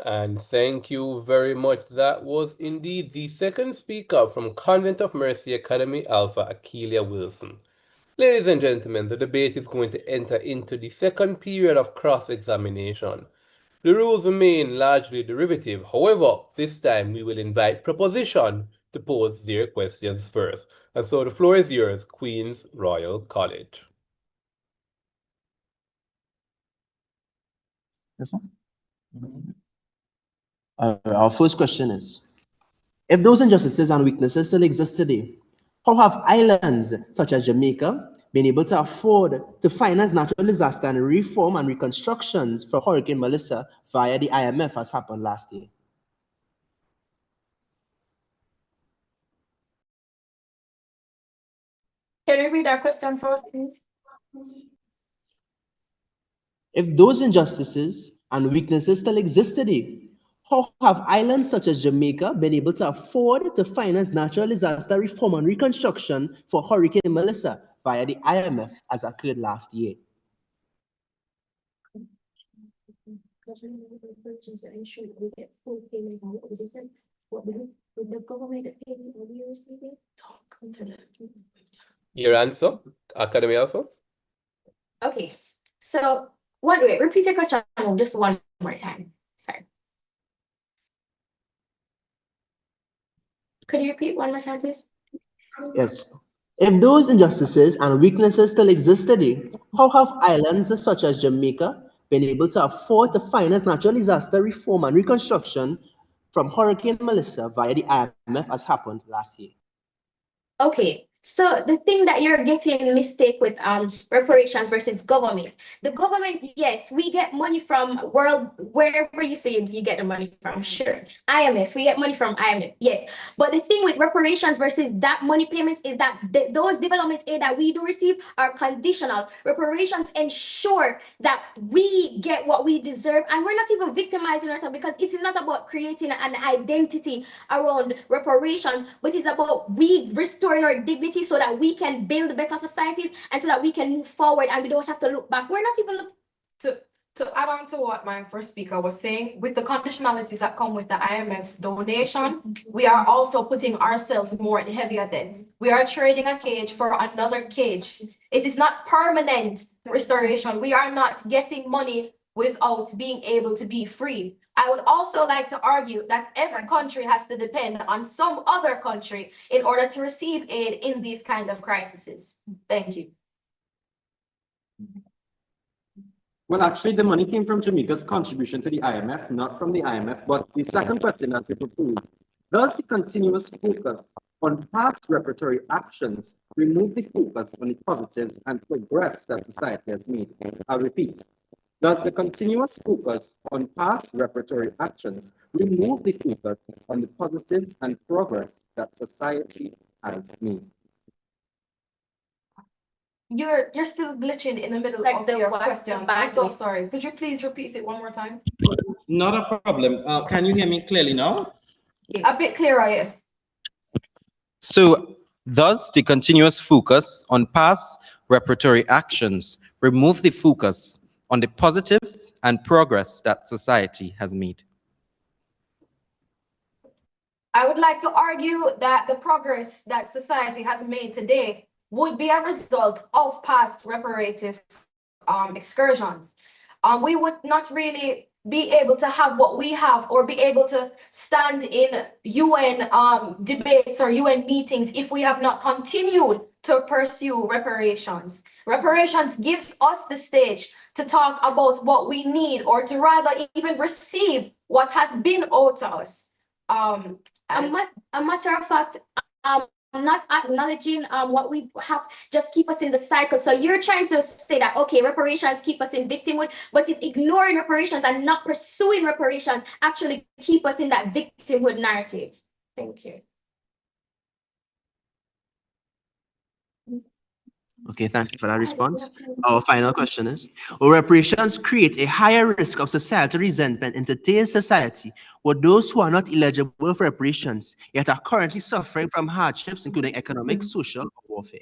And thank you very much. That was indeed the second speaker from Convent of Mercy Academy Alpha, Akeelia Wilson. Ladies and gentlemen, the debate is going to enter into the second period of cross-examination. The rules remain largely derivative. However, this time we will invite proposition to pose their questions first. And so the floor is yours, Queen's Royal College. This one? Our first question is, if those injustices and weaknesses still exist today, how have islands such as Jamaica been able to afford to finance natural disaster and reform and reconstructions for Hurricane Melissa via the IMF as happened last year? Can you read our question first, please? If those injustices and weaknesses still exist today, how have islands such as Jamaica been able to afford to finance natural disaster reform and reconstruction for Hurricane Melissa via the IMF as occurred last year? Your answer, Academy Alpha? Okay, so wait, repeat your question just one more time. Sorry. Could you repeat one more time, please? Yes. If those injustices and weaknesses still exist today, how have islands such as Jamaica been able to afford to finance natural disaster reform and reconstruction from Hurricane Melissa via the IMF as happened last year? Okay, so the thing that you're getting mistake with reparations versus government. The government, yes, we get money from wherever you say you get the money from, sure. IMF, we get money from IMF, yes. But the thing with reparations versus that money payment is that those development aid that we do receive are conditional. Reparations ensure that we get what we deserve, and we're not even victimizing ourselves, because it's not about creating an identity around reparations, but it's about we restoring our dignity so that we can build better societies and so that we can move forward and we don't have to look back. We're not even to add on to what my first speaker was saying, with the conditionalities that come with the IMF's donation, we are also putting ourselves more in heavier debt. We are trading a cage for another cage. It is not permanent restoration. We are not getting money without being able to be free. I would also like to argue that every country has to depend on some other country in order to receive aid in these kind of crises. Thank you. Well, actually, the money came from Jamaica's contribution to the IMF, not from the IMF. But the second question that we proposed, does the continuous focus on past reparatory actions remove the focus on the positives and progress that society has made? I'll repeat. Does the continuous focus on past reparatory actions remove the focus on the positives and progress that society has made? You're still glitching in the middle of your question. I'm so sorry. Could you please repeat it one more time? Not a problem. Can you hear me clearly now? Yes. A bit clearer, yes. So, does the continuous focus on past reparatory actions remove the focus on the positives and progress that society has made? I would like to argue that the progress that society has made today would be a result of past reparative excursions. We would not really be able to have what we have or be able to stand in UN debates or UN meetings if we have not continued to pursue reparations. Reparations gives us the stage to talk about what we need or to rather even receive what has been owed to us. A matter of fact, not acknowledging what we have just keep us in the cycle. So you're trying to say that, okay, reparations keep us in victimhood, but it's ignoring reparations and not pursuing reparations actually keep us in that victimhood narrative. Thank you. Okay, thank you for that response. Our final question is, will reparations create a higher risk of societal resentment in today's society with those who are not eligible for reparations, yet are currently suffering from hardships, including economic, social, or warfare?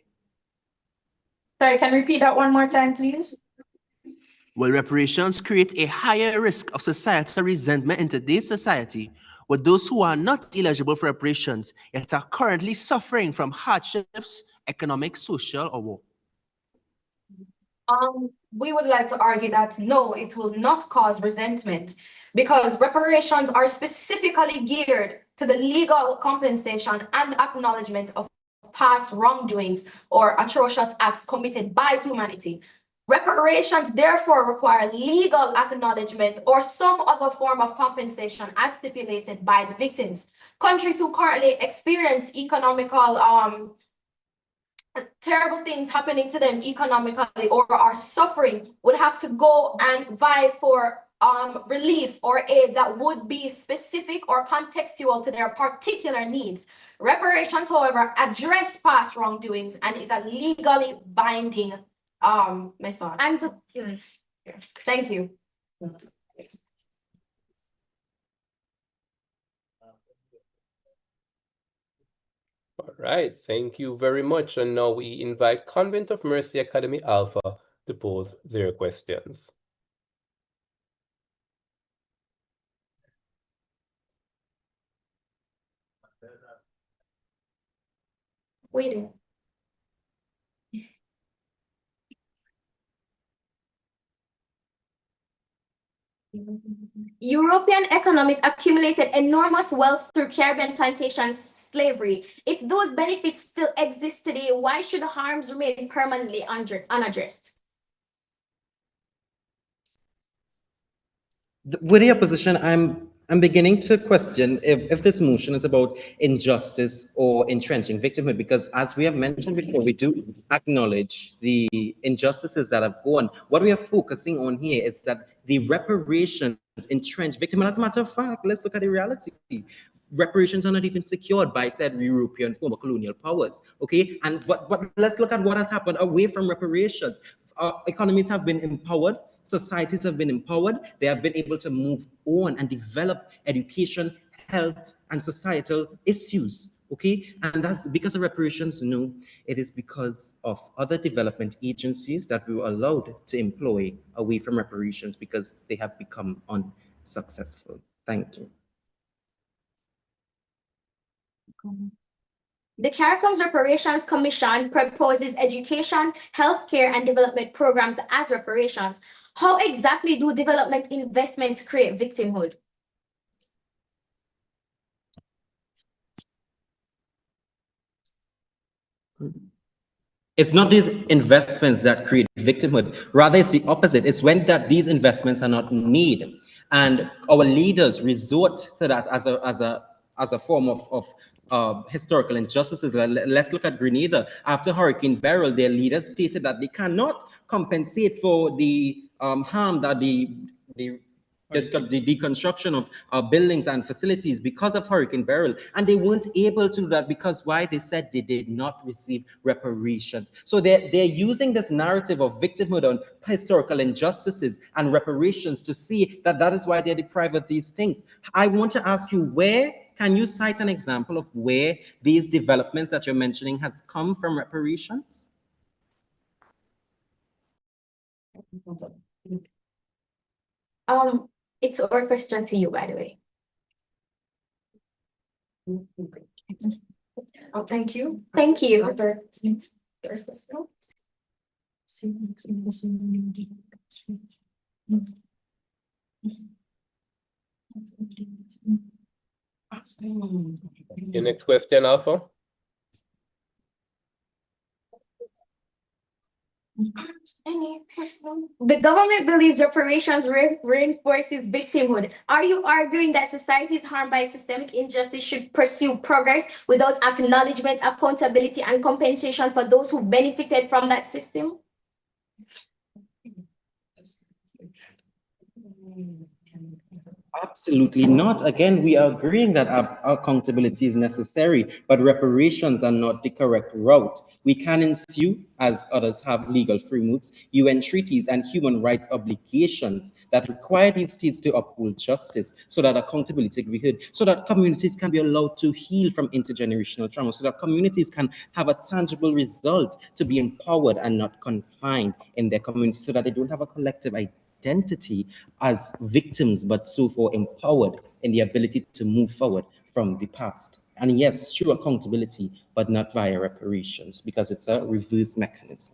Sorry, can you repeat that one more time, please? Will reparations create a higher risk of societal resentment in today's society with those who are not eligible for reparations, yet are currently suffering from hardships, economic, social, or war? We would like to argue that no, it will not cause resentment because reparations are specifically geared to the legal compensation and acknowledgement of past wrongdoings or atrocious acts committed by humanity. Reparations therefore require legal acknowledgement or some other form of compensation as stipulated by the victims. Countries who currently experience economical terrible things happening to them economically or are suffering would have to go and vie for relief or aid that would be specific or contextual to their particular needs. Reparations, however, address past wrongdoings and is a legally binding method. Thank you. All right, thank you very much. And now we invite Convent of Mercy Academy Alpha to pose their questions. Waiting. European economies accumulated enormous wealth through Caribbean plantation slavery. If those benefits still exist today, why should the harms remain permanently unaddressed? With the opposition, I'm beginning to question if this motion is about injustice or entrenching victimhood, because as we have mentioned before, we do acknowledge the injustices that have gone. What we are focusing on here is that the reparations entrench victimhood. As a matter of fact, let's look at the reality. Reparations are not even secured by said European former colonial powers. Okay, and but let's look at what has happened away from reparations. Our economies have been empowered. Societies have been empowered. They have been able to move on and develop education, health, and societal issues. Okay, and that's because of reparations. No, it is because of other development agencies that we were allowed to employ away from reparations because they have become unsuccessful. Thank you. The CARICOM's Reparations Commission proposes education, healthcare, and development programs as reparations. How exactly do development investments create victimhood? It's not these investments that create victimhood. Rather, it's the opposite. It's when that these investments are not made, and our leaders resort to that as a form of historical injustices. Let's look at Grenada. After Hurricane Beryl, their leaders stated that they cannot compensate for the harm that the deconstruction of buildings and facilities because of Hurricane Beryl, and they weren't able to do that because why? They said they did not receive reparations. So they're using this narrative of victimhood on historical injustices and reparations to see that that is why they're deprived of these things. I want to ask you, where can you cite an example of where these developments that you're mentioning has come from reparations? It's our question to you, by the way. Oh, thank you. Thank you. Your next question, Alpha. The government believes reparations reinforces victimhood. Are you arguing that societies harmed by systemic injustice should pursue progress without acknowledgement, accountability, and compensation for those who benefited from that system? Absolutely not. Again, we are agreeing that accountability is necessary, but reparations are not the correct route. We can ensue, as others have, legal frameworks, UN treaties, and human rights obligations that require these states to uphold justice so that accountability can be heard, so that communities can be allowed to heal from intergenerational trauma, so that communities can have a tangible result to be empowered and not confined in their community, so that they don't have a collective identity as victims, but so for empowered in the ability to move forward from the past. And yes, true accountability, but not via reparations, because it's a reverse mechanism.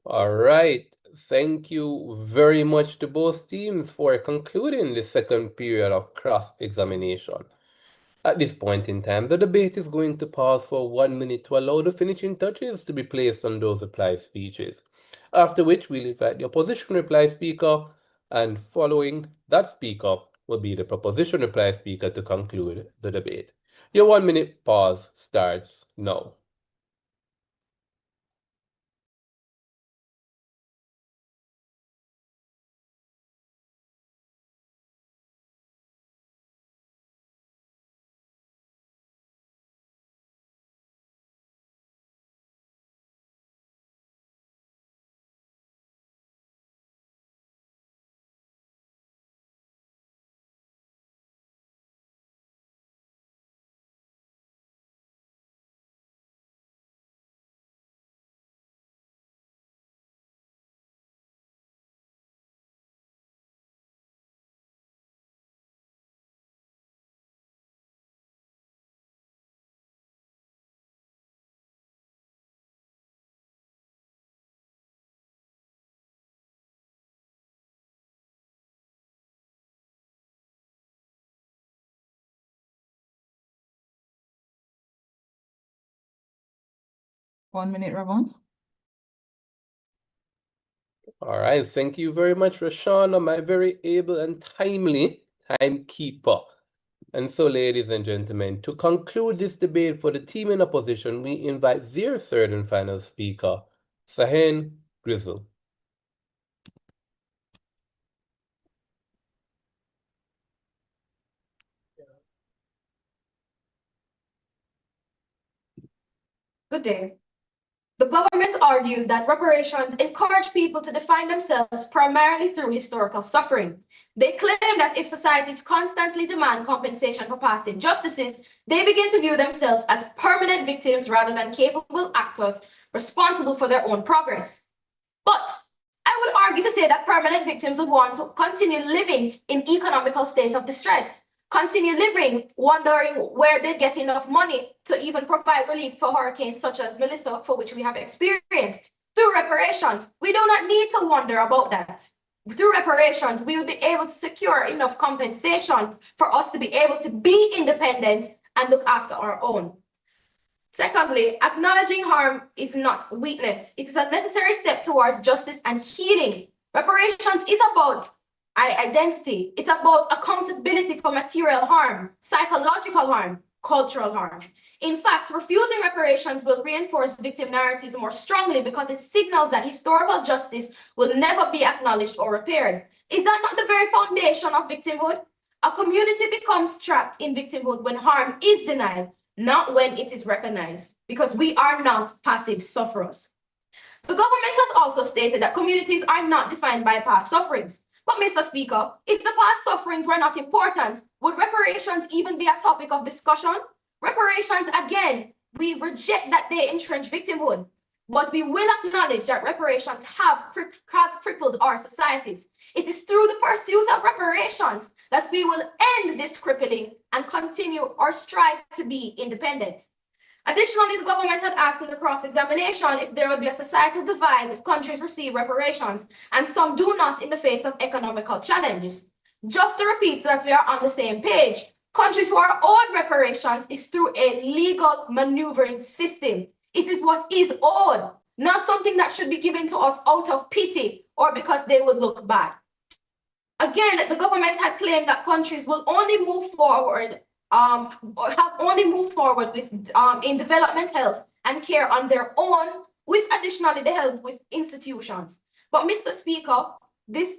All right. Thank you very much to both teams for concluding the second period of cross-examination. At this point in time, the debate is going to pause for 1 minute to allow the finishing touches to be placed on those reply speeches, after which we'll invite the opposition reply speaker, and following that speaker will be the proposition reply speaker to conclude the debate. Your 1 minute pause starts now. One minute, Ravon. All right, thank you very much, Rashana, my very able and timely timekeeper. And so, ladies and gentlemen, to conclude this debate for the team in opposition, we invite their third and final speaker, Sahin Grizzle. Good day. The government argues that reparations encourage people to define themselves primarily through historical suffering. They claim that if societies constantly demand compensation for past injustices, they begin to view themselves as permanent victims rather than capable actors responsible for their own progress. But I would argue to say that permanent victims would want to continue living in economical state of distress. continue living, wondering where they get enough money to even provide relief for hurricanes such as Melissa, for which we have experienced. Through reparations, we do not need to wonder about that. Through reparations, we will be able to secure enough compensation for us to be able to be independent and look after our own. Secondly, acknowledging harm is not weakness. It is a necessary step towards justice and healing. Reparations is about identity. It's about accountability for material harm, psychological harm, cultural harm. In fact, refusing reparations will reinforce victim narratives more strongly because it signals that historical justice will never be acknowledged or repaired. Is that not the very foundation of victimhood? A community becomes trapped in victimhood when harm is denied, not when it is recognized, because we are not passive sufferers. The government has also stated that communities are not defined by past sufferings. But Mr. Speaker, if the past sufferings were not important, would reparations even be a topic of discussion? Reparations, again, we reject that they entrench victimhood, but we will acknowledge that reparations have crippled our societies. It is through the pursuit of reparations that we will end this crippling and continue or strive to be independent. Additionally, the government had asked in the cross-examination if there will be a societal divide if countries receive reparations, and some do not in the face of economical challenges. Just to repeat so that we are on the same page, countries who are owed reparations is through a legal maneuvering system. It is what is owed, not something that should be given to us out of pity or because they would look bad. Again, the government had claimed that countries will only move forward with in development, health, and care on their own, with additionally the help with institutions. But Mr. Speaker, this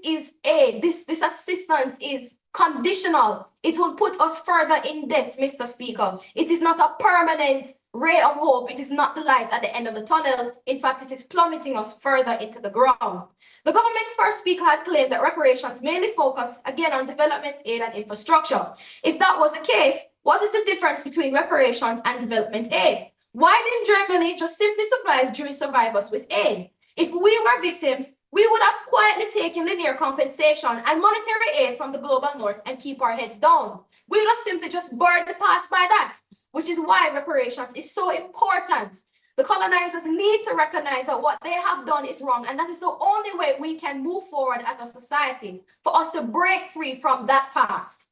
assistance is conditional. It will put us further in debt, Mr. Speaker. It is not a permanent ray of hope. It is not the light at the end of the tunnel. In fact, it is plummeting us further into the ground. The government's first speaker had claimed that reparations mainly focus again on development aid and infrastructure. If that was the case, what is the difference between reparations and development aid? Why didn't Germany just simply supply Jewish survivors with aid? If we were victims, we would have quietly taken linear compensation and monetary aid from the global north and keep our heads down. We would have simply just burned the past by that, which is why reparations is so important. The colonizers need to recognize that what they have done is wrong, and that is the only way we can move forward as a society, for us to break free from that past.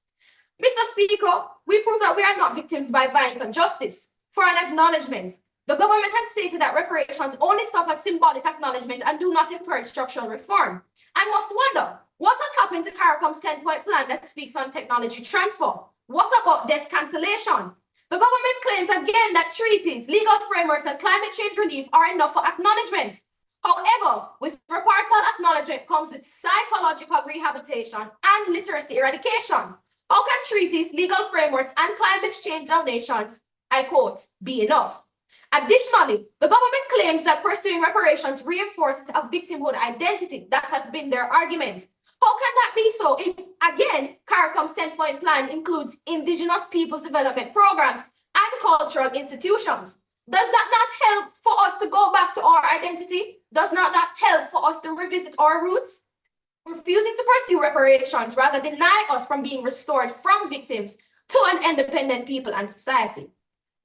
Mr. Speaker, we prove that we are not victims by vying for justice, for an acknowledgement. The government has stated that reparations only stop at symbolic acknowledgement and do not encourage structural reform. I must wonder, what has happened to CARICOM's 10-point plan that speaks on technology transfer? What about debt cancellation? The government claims again that treaties, legal frameworks, and climate change relief are enough for acknowledgement. However, with repartal acknowledgement comes with psychological rehabilitation and literacy eradication. How can treaties, legal frameworks, and climate change donations, I quote, be enough? Additionally, the government claims that pursuing reparations reinforces a victimhood identity. That has been their argument. How can that be so if, again, CARICOM's 10-point plan includes indigenous peoples development programs and cultural institutions? Does that not help for us to go back to our identity? Does not that help for us to revisit our roots? Refusing to pursue reparations rather deny us from being restored from victims to an independent people and society.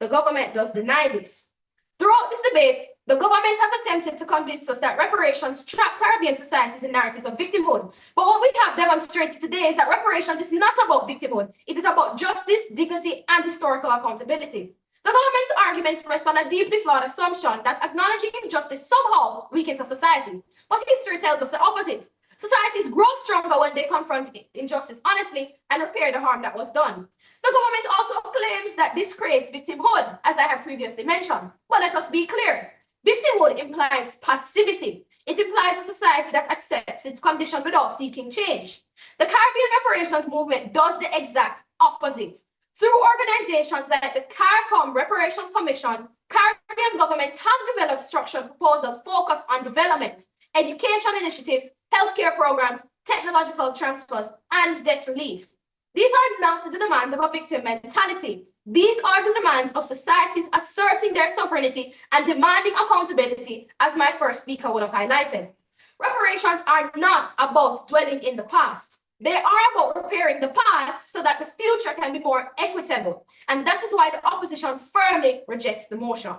The government does deny this. Throughout this debate, the government has attempted to convince us that reparations trap Caribbean societies in narratives of victimhood. But what we have demonstrated today is that reparations is not about victimhood. It is about justice, dignity, and historical accountability. The government's arguments rest on a deeply flawed assumption that acknowledging injustice somehow weakens a society. But history tells us the opposite. Societies grow stronger when they confront injustice honestly and repair the harm that was done. The government also claims that this creates victimhood, as I have previously mentioned. But let us be clear. Victimhood implies passivity. It implies a society that accepts its condition without seeking change. The Caribbean reparations movement does the exact opposite. Through organizations like the CARICOM Reparations Commission, Caribbean governments have developed structured proposals focused on development, education initiatives, healthcare programs, technological transfers, and debt relief. These are not the demands of a victim mentality. These are the demands of societies asserting their sovereignty and demanding accountability, as my first speaker would have highlighted. Reparations are not about dwelling in the past. They are about repairing the past so that the future can be more equitable. And that is why the opposition firmly rejects the motion.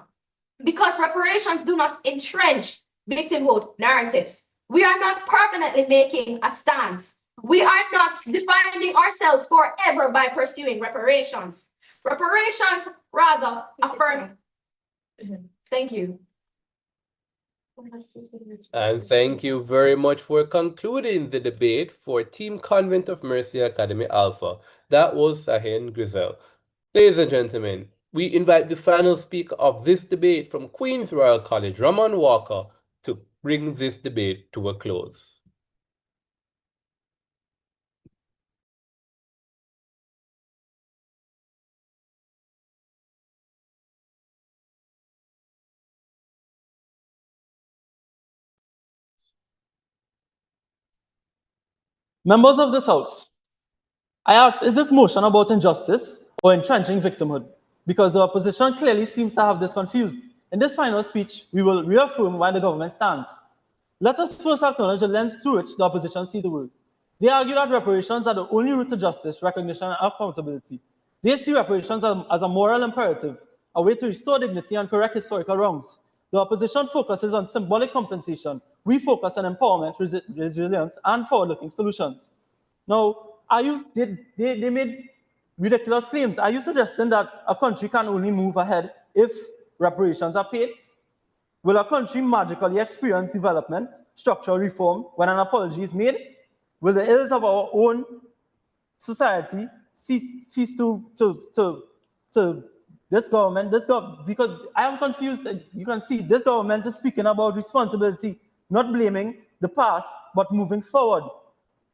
Because reparations do not entrench victimhood narratives. We are not permanently making a stance. We are not defining ourselves forever by pursuing reparations. Reparations rather affirm. Thank you. And thank you very much for concluding the debate for Team Convent of Mercy Academy Alpha. That was Sahin Grizel. Ladies and gentlemen, we invite the final speaker of this debate from Queen's Royal College, Ramon Walker, to bring this debate to a close. Members of this House, I ask, is this motion about injustice or entrenching victimhood? Because the opposition clearly seems to have this confused. In this final speech, we will reaffirm why the government stands. Let us first acknowledge the lens through which the opposition sees the world. They argue that reparations are the only route to justice, recognition, and accountability. They see reparations as a moral imperative, a way to restore dignity and correct historical wrongs. The opposition focuses on symbolic compensation. We focus on empowerment, resilience, and forward-looking solutions. Now, they made ridiculous claims. Are you suggesting that a country can only move ahead if reparations are paid? Will a country magically experience development, structural reform, when an apology is made? Will the ills of our own society cease to this government? Because I am confused. You can see this government is speaking about responsibility, not blaming the past, but moving forward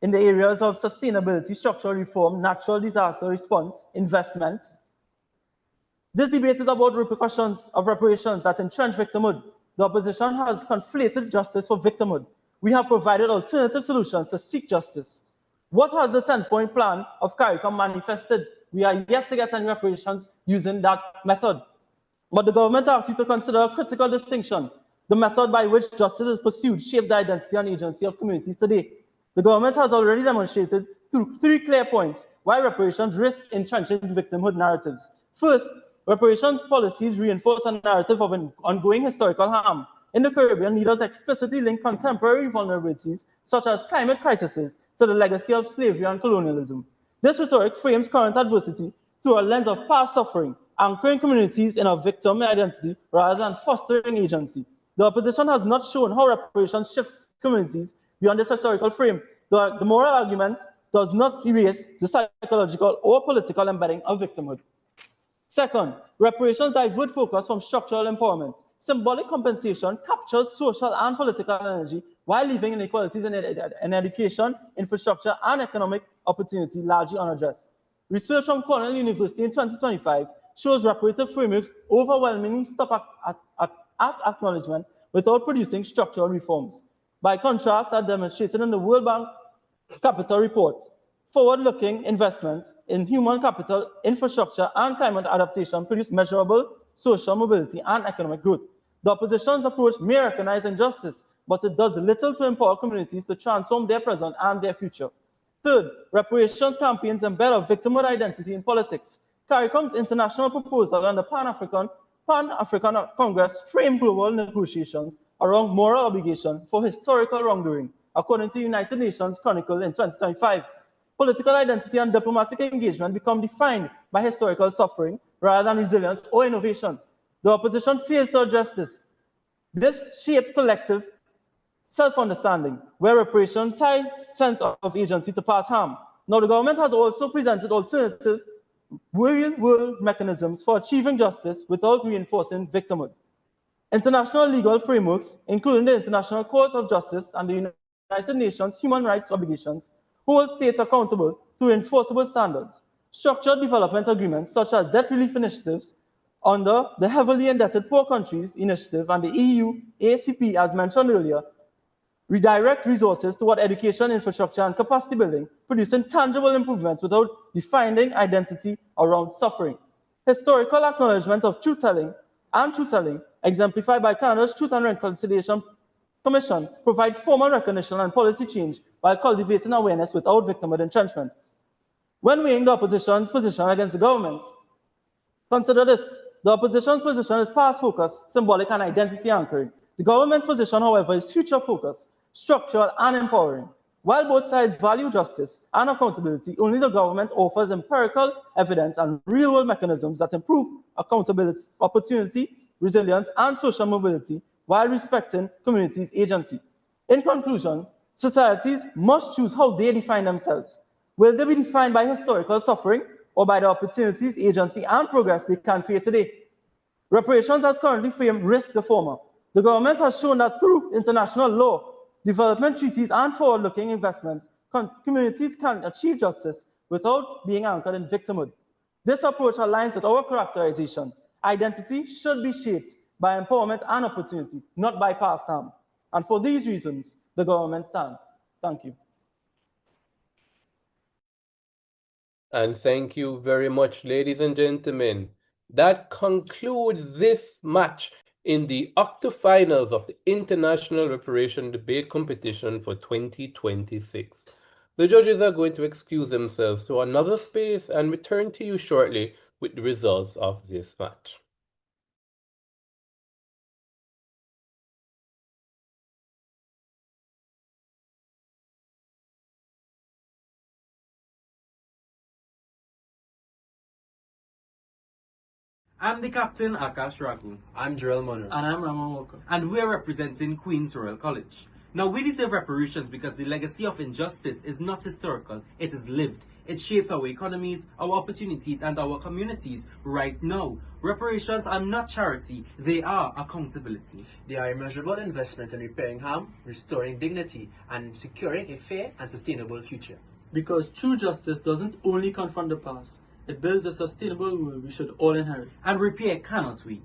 in the areas of sustainability, structural reform, natural disaster response, investment. This debate is about repercussions of reparations that entrench victimhood. The opposition has conflated justice for victimhood. We have provided alternative solutions to seek justice. What has the 10-point plan of CARICOM manifested? We are yet to get any reparations using that method. But the government asks you to consider a critical distinction. The method by which justice is pursued shapes the identity and agency of communities today. The government has already demonstrated through 3 clear points why reparations risk entrenching victimhood narratives. First, reparations policies reinforce a narrative of an ongoing historical harm. In the Caribbean, leaders explicitly link contemporary vulnerabilities, such as climate crises, to the legacy of slavery and colonialism. This rhetoric frames current adversity through a lens of past suffering, anchoring communities in a victim identity rather than fostering agency. The opposition has not shown how reparations shift communities beyond this historical frame. The moral argument does not erase the psychological or political embedding of victimhood. Second, reparations divert focus from structural empowerment. Symbolic compensation captures social and political energy while leaving inequalities in education, infrastructure, and economic opportunity largely unaddressed. Research from Cornell University in 2025 shows reparative frameworks overwhelmingly stop at acknowledgement without producing structural reforms. By contrast, as demonstrated in the World Bank Capital Report, forward-looking investments in human capital, infrastructure, and climate adaptation produce measurable social mobility and economic growth. The opposition's approach may recognize injustice, but it does little to empower communities to transform their present and their future. Third, reparations campaigns embed a victimhood identity in politics. CARICOM's international proposal and the Pan-African Congress frame global negotiations around moral obligation for historical wrongdoing, according to United Nations Chronicle in 2025. Political identity and diplomatic engagement become defined by historical suffering rather than resilience or innovation. The opposition fails to address this. This shapes collective self-understanding, where reparation ties sense of agency to past harm. Now, the government has also presented alternative real-world mechanisms for achieving justice without reinforcing victimhood. International legal frameworks, including the International Court of Justice and the United Nations Human Rights Obligations, hold states accountable through enforceable standards. Structured development agreements, such as debt relief initiatives under the Heavily Indebted Poor Countries Initiative and the EU ACP, as mentioned earlier, redirect resources toward education, infrastructure, and capacity building, producing tangible improvements without defining identity around suffering. Historical acknowledgement of truth-telling, exemplified by Canada's Truth and Reconciliation Commission provide formal recognition and policy change while cultivating awareness without victimhood entrenchment. When weighing the opposition's position against the government, consider this. The opposition's position is past focus, symbolic, and identity anchoring. The government's position, however, is future focused, structural, and empowering. While both sides value justice and accountability, only the government offers empirical evidence and real-world mechanisms that improve accountability, opportunity, resilience, and social mobility while respecting communities' agency. In conclusion, societies must choose how they define themselves. Will they be defined by historical suffering or by the opportunities, agency, and progress they can create today? Reparations as currently framed risk the former. The government has shown that through international law, development treaties, and forward-looking investments, communities can achieve justice without being anchored in victimhood. This approach aligns with our characterization. Identity should be shaped by empowerment and opportunity, not by past harm. And for these reasons, the government stands. Thank you. And thank you very much, ladies and gentlemen. That concludes this match in the Octo-Finals of the International Reparation Debate Competition for 2026. The judges are going to excuse themselves to another space and return to you shortly with the results of this match. I'm the captain, Akash Raghu. I'm Jarrell Munner. And I'm Ramon Walker. And we're representing Queen's Royal College. Now, we deserve reparations because the legacy of injustice is not historical, it is lived. It shapes our economies, our opportunities, and our communities right now. Reparations are not charity, they are accountability. They are a measurable investment in repairing harm, restoring dignity, and securing a fair and sustainable future. Because true justice doesn't only confront the past, it builds a sustainable world we should all inherit. And repair cannot wait.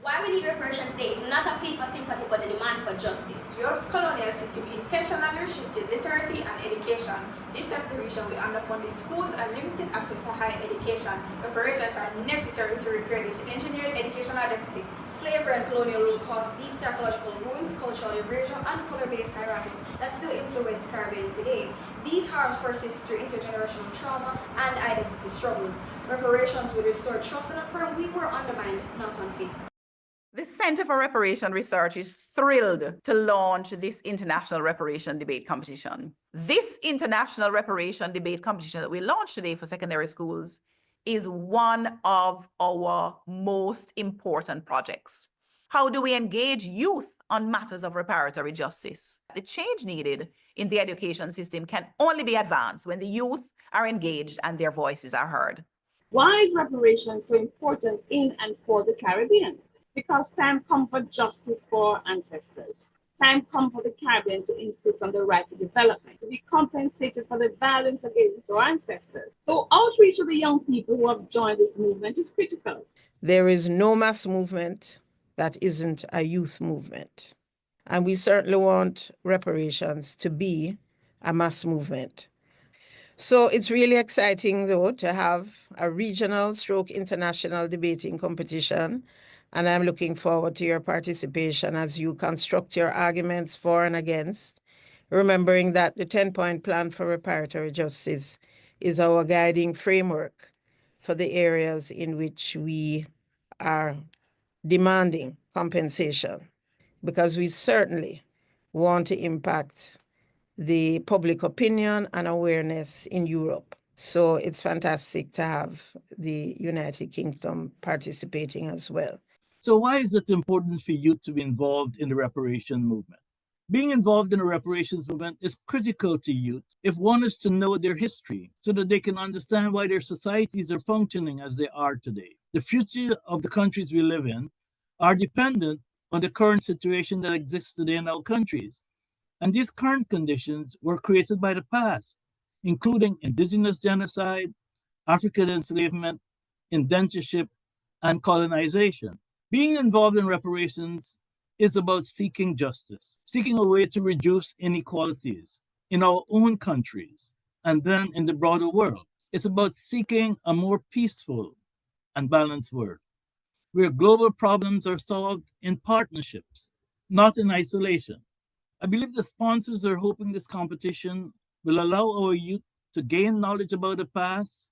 Why we need reparations today is not a plea for sympathy but a demand for justice. Europe's colonial system intentionally restricted literacy and education. This left the region with underfunded schools and limited access to higher education. Reparations are necessary to repair this engineered educational deficit. Slavery and colonial rule caused deep psychological wounds, cultural erasure, and color-based hierarchies that still influence Caribbean today. These harms persist through intergenerational trauma and identity struggles. Reparations would restore trust and affirm we were undermined, not unfit. The Center for Reparation Research is thrilled to launch this International Reparation Debate Competition. This International Reparation Debate Competition that we launched today for secondary schools is one of our most important projects. How do we engage youth on matters of reparatory justice? The change needed in the education system can only be advanced when the youth are engaged and their voices are heard. Why is reparations so important in and for the Caribbean? Because time comes for justice for our ancestors. Time comes for the Caribbean to insist on the right to development, to be compensated for the violence against our ancestors. So outreach to the young people who have joined this movement is critical. There is no mass movement that isn't a youth movement. And we certainly want reparations to be a mass movement. So it's really exciting, though, to have a regional stroke international debating competition. And I'm looking forward to your participation as you construct your arguments for and against, remembering that the 10-point plan for reparatory justice is our guiding framework for the areas in which we are demanding compensation, because we certainly want to impact the public opinion and awareness in Europe. So it's fantastic to have the United Kingdom participating as well. So why is it important for youth to be involved in the reparation movement? Being involved in the reparations movement is critical to youth if one is to know their history so that they can understand why their societies are functioning as they are today. The future of the countries we live in are dependent on the current situation that exists today in our countries. And these current conditions were created by the past, including indigenous genocide, African enslavement, indentureship, and colonization. Being involved in reparations is about seeking justice, seeking a way to reduce inequalities in our own countries and then in the broader world. It's about seeking a more peaceful and balanced world. where global problems are solved in partnerships, not in isolation. I believe the sponsors are hoping this competition will allow our youth to gain knowledge about the past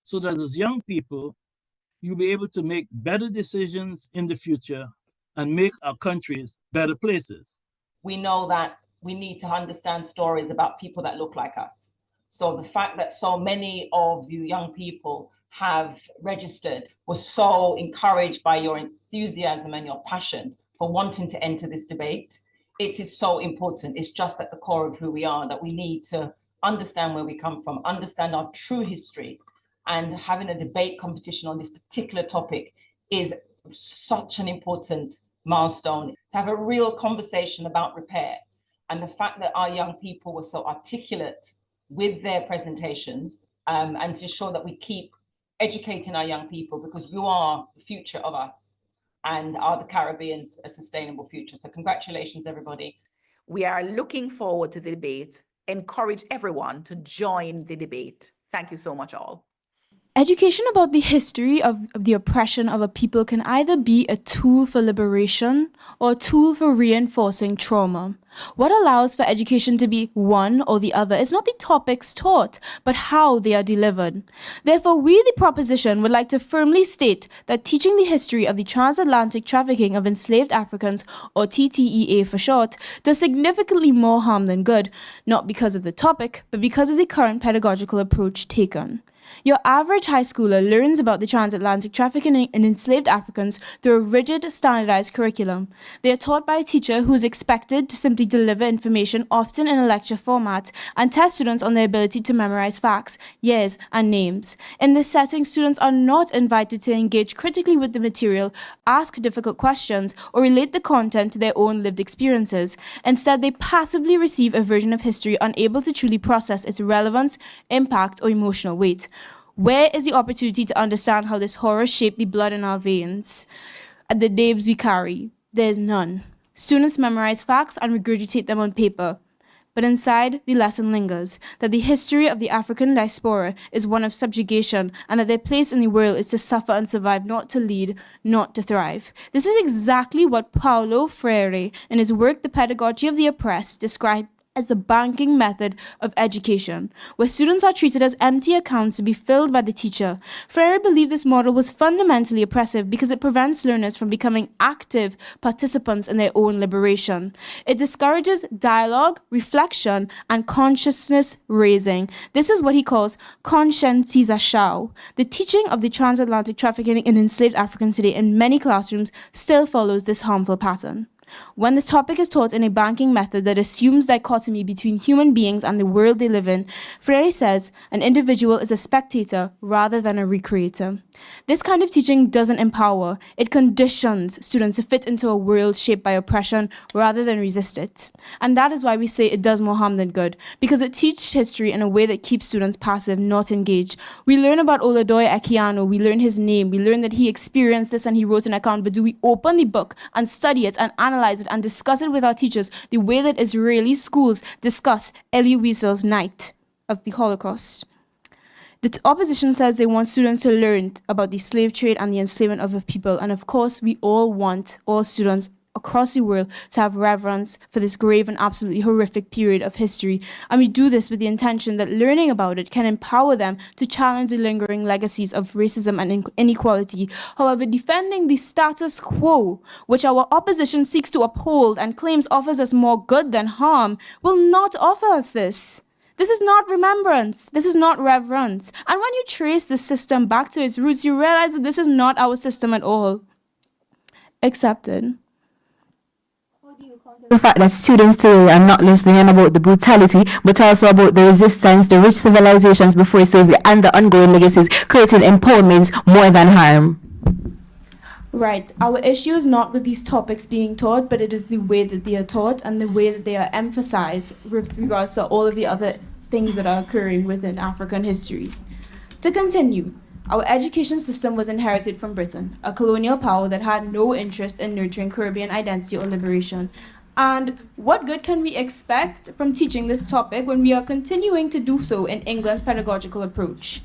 so that as young people, you'll be able to make better decisions in the future and make our countries better places. We know that we need to understand stories about people that look like us. So the fact that so many of you young people have registered was so encouraged by your enthusiasm and your passion for wanting to enter this debate. It is so important. It's just at the core of who we are, that we need to understand where we come from, understand our true history, and having a debate competition on this particular topic is such an important milestone. To have a real conversation about repair, and the fact that our young people were so articulate with their presentations, and to ensure that we keep educating our young people, because you are the future of us and are the Caribbean's a sustainable future. So congratulations, everybody. We are looking forward to the debate. Encourage everyone to join the debate. Thank you so much, all. Education about the history of the oppression of a people can either be a tool for liberation or a tool for reinforcing trauma. What allows for education to be one or the other is not the topics taught, but how they are delivered. Therefore, we, the proposition, would like to firmly state that teaching the history of the transatlantic trafficking of enslaved Africans, or TTEA for short, does significantly more harm than good, not because of the topic, but because of the current pedagogical approach taken. Your average high schooler learns about the transatlantic trafficking in enslaved Africans through a rigid, standardized curriculum. They are taught by a teacher who is expected to simply deliver information, often in a lecture format, and test students on their ability to memorize facts, years, and names. In this setting, students are not invited to engage critically with the material, ask difficult questions, or relate the content to their own lived experiences. Instead, they passively receive a version of history unable to truly process its relevance, impact, or emotional weight. Where is the opportunity to understand how this horror shaped the blood in our veins and the names we carry? There is none. Students memorize facts and regurgitate them on paper. But inside, the lesson lingers, that the history of the African diaspora is one of subjugation, and that their place in the world is to suffer and survive, not to lead, not to thrive. This is exactly what Paulo Freire, in his work The Pedagogy of the Oppressed, described as the banking method of education, where students are treated as empty accounts to be filled by the teacher. Freire believed this model was fundamentally oppressive because it prevents learners from becoming active participants in their own liberation. It discourages dialogue, reflection, and consciousness raising. This is what he calls conscientization. The teaching of the transatlantic trafficking in enslaved Africans today in many classrooms still follows this harmful pattern. When this topic is taught in a banking method that assumes dichotomy between human beings and the world they live in, Freire says an individual is a spectator rather than a recreator. This kind of teaching doesn't empower, it conditions students to fit into a world shaped by oppression rather than resist it. And that is why we say it does more harm than good, because it teaches history in a way that keeps students passive, not engaged. We learn about Oladoye Ekiano, we learn his name, we learn that he experienced this and he wrote an account, but do we open the book and study it and analyze it and discuss it with our teachers the way that Israeli schools discuss Elie Wiesel's Night of the Holocaust? The opposition says they want students to learn about the slave trade and the enslavement of a people. And of course, we all want all students across the world to have reverence for this grave and absolutely horrific period of history. And we do this with the intention that learning about it can empower them to challenge the lingering legacies of racism and inequality. However, defending the status quo, which our opposition seeks to uphold and claims offers us more good than harm, will not offer us this. This is not remembrance. This is not reverence. And when you trace the system back to its roots, you realize that this is not our system at all. Accepted. The fact that students today are not listening about the brutality, but also about the resistance, the rich civilizations before slavery, and the ongoing legacies, creating empowerment more than harm. Right. Our issue is not with these topics being taught, but it is the way that they are taught and the way that they are emphasized with regards to all of the other things that are occurring within African history. To continue, our education system was inherited from Britain, a colonial power that had no interest in nurturing Caribbean identity or liberation. And what good can we expect from teaching this topic when we are continuing to do so in England's pedagogical approach?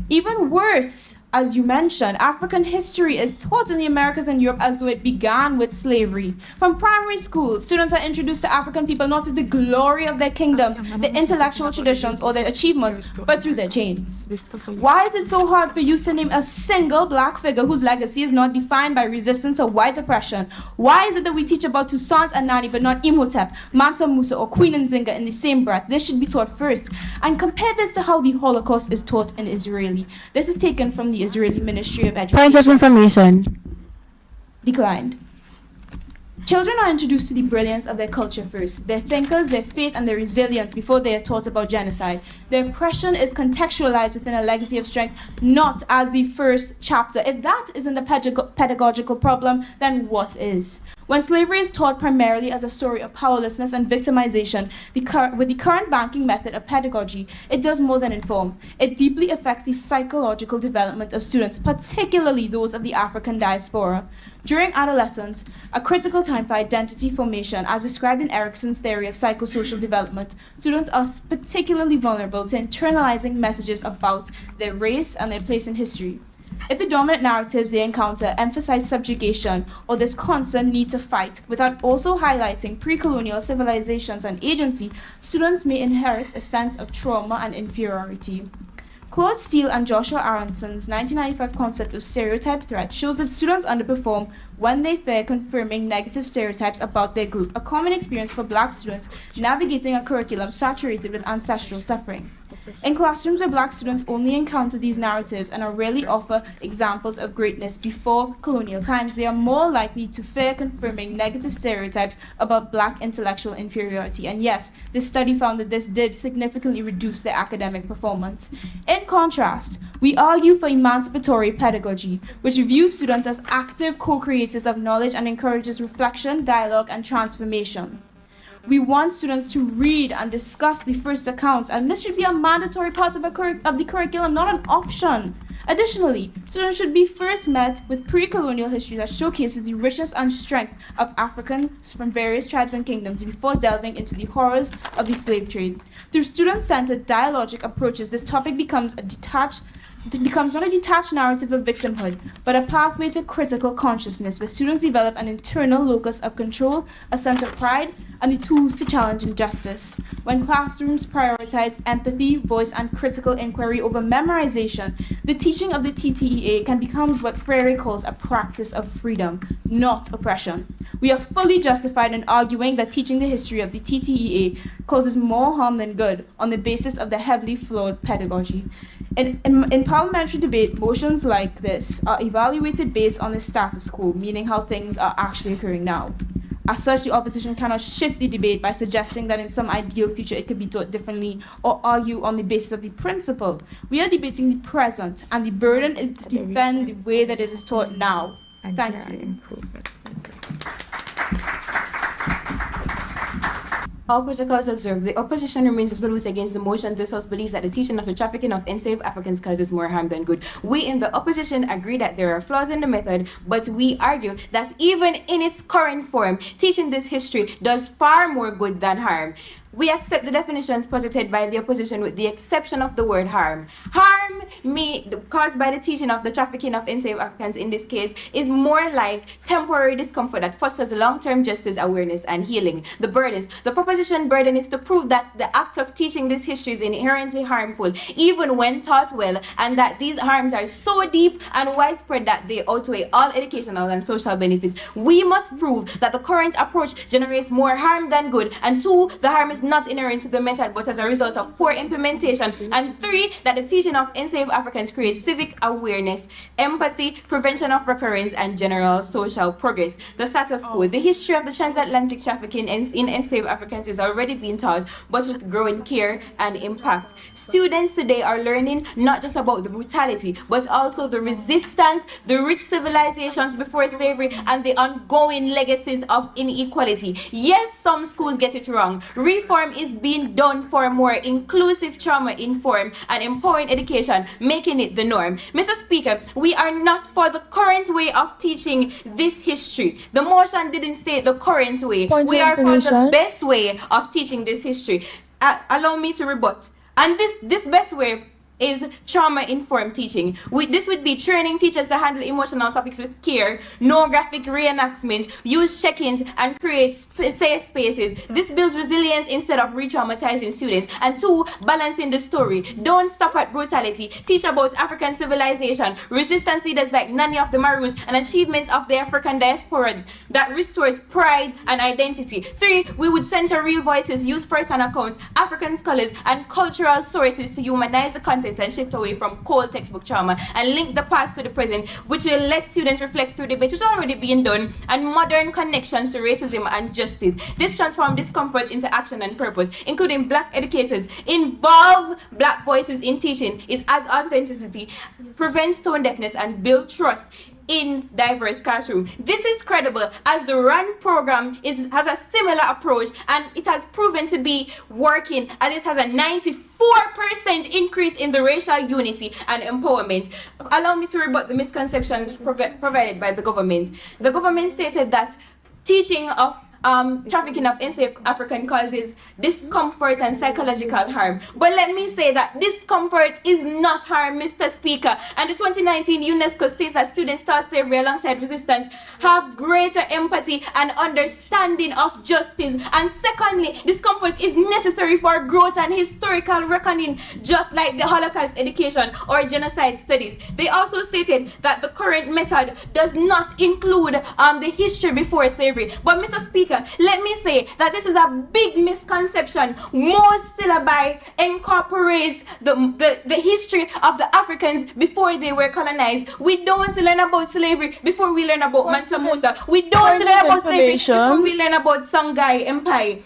Even worse, as you mentioned, African history is taught in the Americas and Europe as though it began with slavery. From primary school, students are introduced to African people not through the glory of their kingdoms, their intellectual traditions, or their achievements, but through their chains. Why is it so hard for you to name a single black figure whose legacy is not defined by resistance or white oppression? Why is it that we teach about Toussaint and Nani but not Imhotep, Mansa Musa, or Queen Nzinga in the same breath? This should be taught first. And compare this to how the Holocaust is taught in Israeli. This is taken from the Israeli Ministry of Education. Point of information. Declined. Children are introduced to the brilliance of their culture first, their thinkers, their faith, and their resilience before they are taught about genocide. Their oppression is contextualized within a legacy of strength, not as the first chapter. If that isn't a pedagogical problem, then what is? When slavery is taught primarily as a story of powerlessness and victimization, with the current banking method of pedagogy, it does more than inform. It deeply affects the psychological development of students, particularly those of the African diaspora. During adolescence, a critical time for identity formation, as described in Erikson's theory of psychosocial development, students are particularly vulnerable to internalizing messages about their race and their place in history. If the dominant narratives they encounter emphasize subjugation or this constant need to fight without also highlighting pre-colonial civilizations and agency, students may inherit a sense of trauma and inferiority. Claude Steele and Joshua Aronson's 1995 concept of stereotype threat shows that students underperform when they fear confirming negative stereotypes about their group, a common experience for Black students navigating a curriculum saturated with ancestral suffering. In classrooms where Black students only encounter these narratives and are rarely offered examples of greatness before colonial times, they are more likely to fear confirming negative stereotypes about Black intellectual inferiority. And yes, this study found that this did significantly reduce their academic performance. In contrast, we argue for emancipatory pedagogy, which views students as active co-creators of knowledge and encourages reflection, dialogue, and transformation. We want students to read and discuss the first accounts, and this should be a mandatory part of the curriculum, not an option. Additionally, students should be first met with pre-colonial history that showcases the richness and strength of Africans from various tribes and kingdoms before delving into the horrors of the slave trade. Through student-centered dialogic approaches, this topic becomes not a detached narrative of victimhood, but a pathway to critical consciousness where students develop an internal locus of control, a sense of pride, and the tools to challenge injustice. When classrooms prioritize empathy, voice, and critical inquiry over memorization, the teaching of the TTEA can become what Freire calls a practice of freedom, not oppression. We are fully justified in arguing that teaching the history of the TTEA causes more harm than good on the basis of the heavily flawed pedagogy. In parliamentary debate, motions like this are evaluated based on the status quo, meaning how things are actually occurring now. As such, the opposition cannot shift the debate by suggesting that in some ideal future it could be taught differently or argue on the basis of the principle. We are debating the present, and the burden is to defend the way that it is taught now. Thank you. All criticals observe, the opposition remains resolute against the motion. This House believes that the teaching of the trafficking of enslaved Africans causes more harm than good. We in the opposition agree that there are flaws in the method, but we argue that even in its current form, teaching this history does far more good than harm. We accept the definitions posited by the opposition with the exception of the word harm. Harm caused by the teaching of the trafficking of enslaved Africans in this case is more like temporary discomfort that fosters long-term justice awareness and healing. The burdens. The proposition burden is to prove that the act of teaching this history is inherently harmful, even when taught well, and that these harms are so deep and widespread that they outweigh all educational and social benefits. We must prove that the current approach generates more harm than good, and 2, the harm is not inherent to the method but as a result of poor implementation, and 3, that the teaching of enslaved Africans creates civic awareness, empathy, prevention of recurrence, and general social progress. The status quo. The history of the transatlantic trafficking in enslaved Africans is already being taught, but with growing care and impact. Students today are learning not just about the brutality, but also the resistance, the rich civilizations before slavery, and the ongoing legacies of inequality. Yes, some schools get it wrong. Reform is being done for more inclusive, trauma-informed, and empowering education, making it the norm. Mr. Speaker, we are not for the current way of teaching this history. The motion didn't state the current way. We are for the best way of teaching this history. Allow me to rebut. And this best way is trauma-informed teaching. This would be training teachers to handle emotional topics with care, no graphic reenactment, use check-ins, and create safe spaces. This builds resilience instead of re-traumatizing students. And 2, balancing the story. Don't stop at brutality. Teach about African civilization, resistance leaders like Nani of the Maroons, and achievements of the African diaspora that restores pride and identity. 3, we would center real voices, use first-hand accounts, African scholars, and cultural sources to humanize the content and shift away from cold textbook trauma, and link the past to the present, which will let students reflect through debate, which is already being done, and modern connections to racism and justice. This transforms discomfort into action and purpose, including Black educators. Involve Black voices in teaching is as authenticity, prevents tone deafness, and build trust in diverse classroom. This is credible as the RUN program has a similar approach, and it has proven to be working, as it has a 94% increase in the racial unity and empowerment. Allow me to rebut the misconceptions provided by the government. The government stated that teaching of trafficking of enslaved African causes discomfort and psychological harm. But let me say that discomfort is not harm, Mr. Speaker. And the 2019 UNESCO states that students taught slavery alongside resistance have greater empathy and understanding of justice. And secondly, discomfort is necessary for growth and historical reckoning, just like the Holocaust education or genocide studies. They also stated that the current method does not include the history before slavery. But Mr. Speaker, let me say that this is a big misconception. Most syllabi incorporates the history of the Africans before they were colonized. We don't learn about slavery before we learn about Mansa Musa. We don't learn about slavery before we learn about Songhai Empire.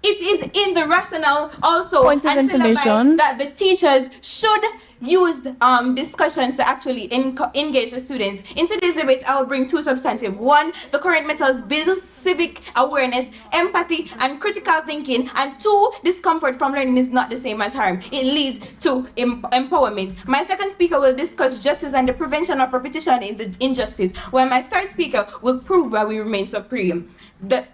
It is in the rationale also Points of information that the teachers should use discussions to actually engage the students. In today's debate, I will bring 2 substantive. 1, the current methods build civic awareness, empathy, and critical thinking. And 2, discomfort from learning is not the same as harm. It leads to empowerment. My second speaker will discuss justice and the prevention of repetition in the injustice, while my third speaker will prove why we remain supreme.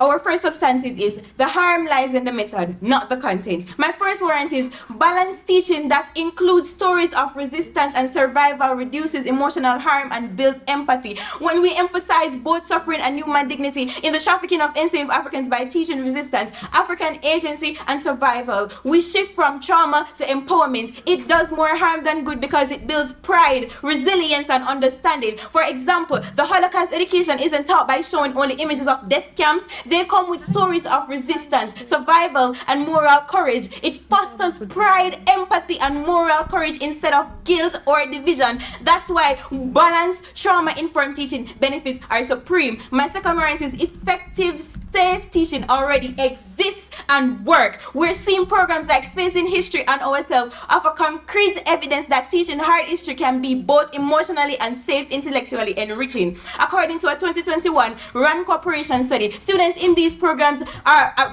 Our first substantive is the harm lies in the method, not the content. My first warrant is balanced teaching that includes stories of resistance and survival, reduces emotional harm, and builds empathy. When we emphasize both suffering and human dignity in the trafficking of enslaved Africans by teaching resistance, African agency, and survival, we shift from trauma to empowerment. It does more harm than good because it builds pride, resilience, and understanding. For example, the Holocaust education isn't taught by showing only images of death camps. They come with stories of resistance, survival, and moral courage. It fosters pride, empathy, and moral courage instead of guilt or division. That's why balanced trauma-informed teaching benefits are supreme. My second warrant is effective, safe teaching already exists and work. We're seeing programs like Facing History and Ourselves offer concrete evidence that teaching hard history can be both emotionally and safe, intellectually enriching. According to a 2021 RUN Corporation study, students in these programs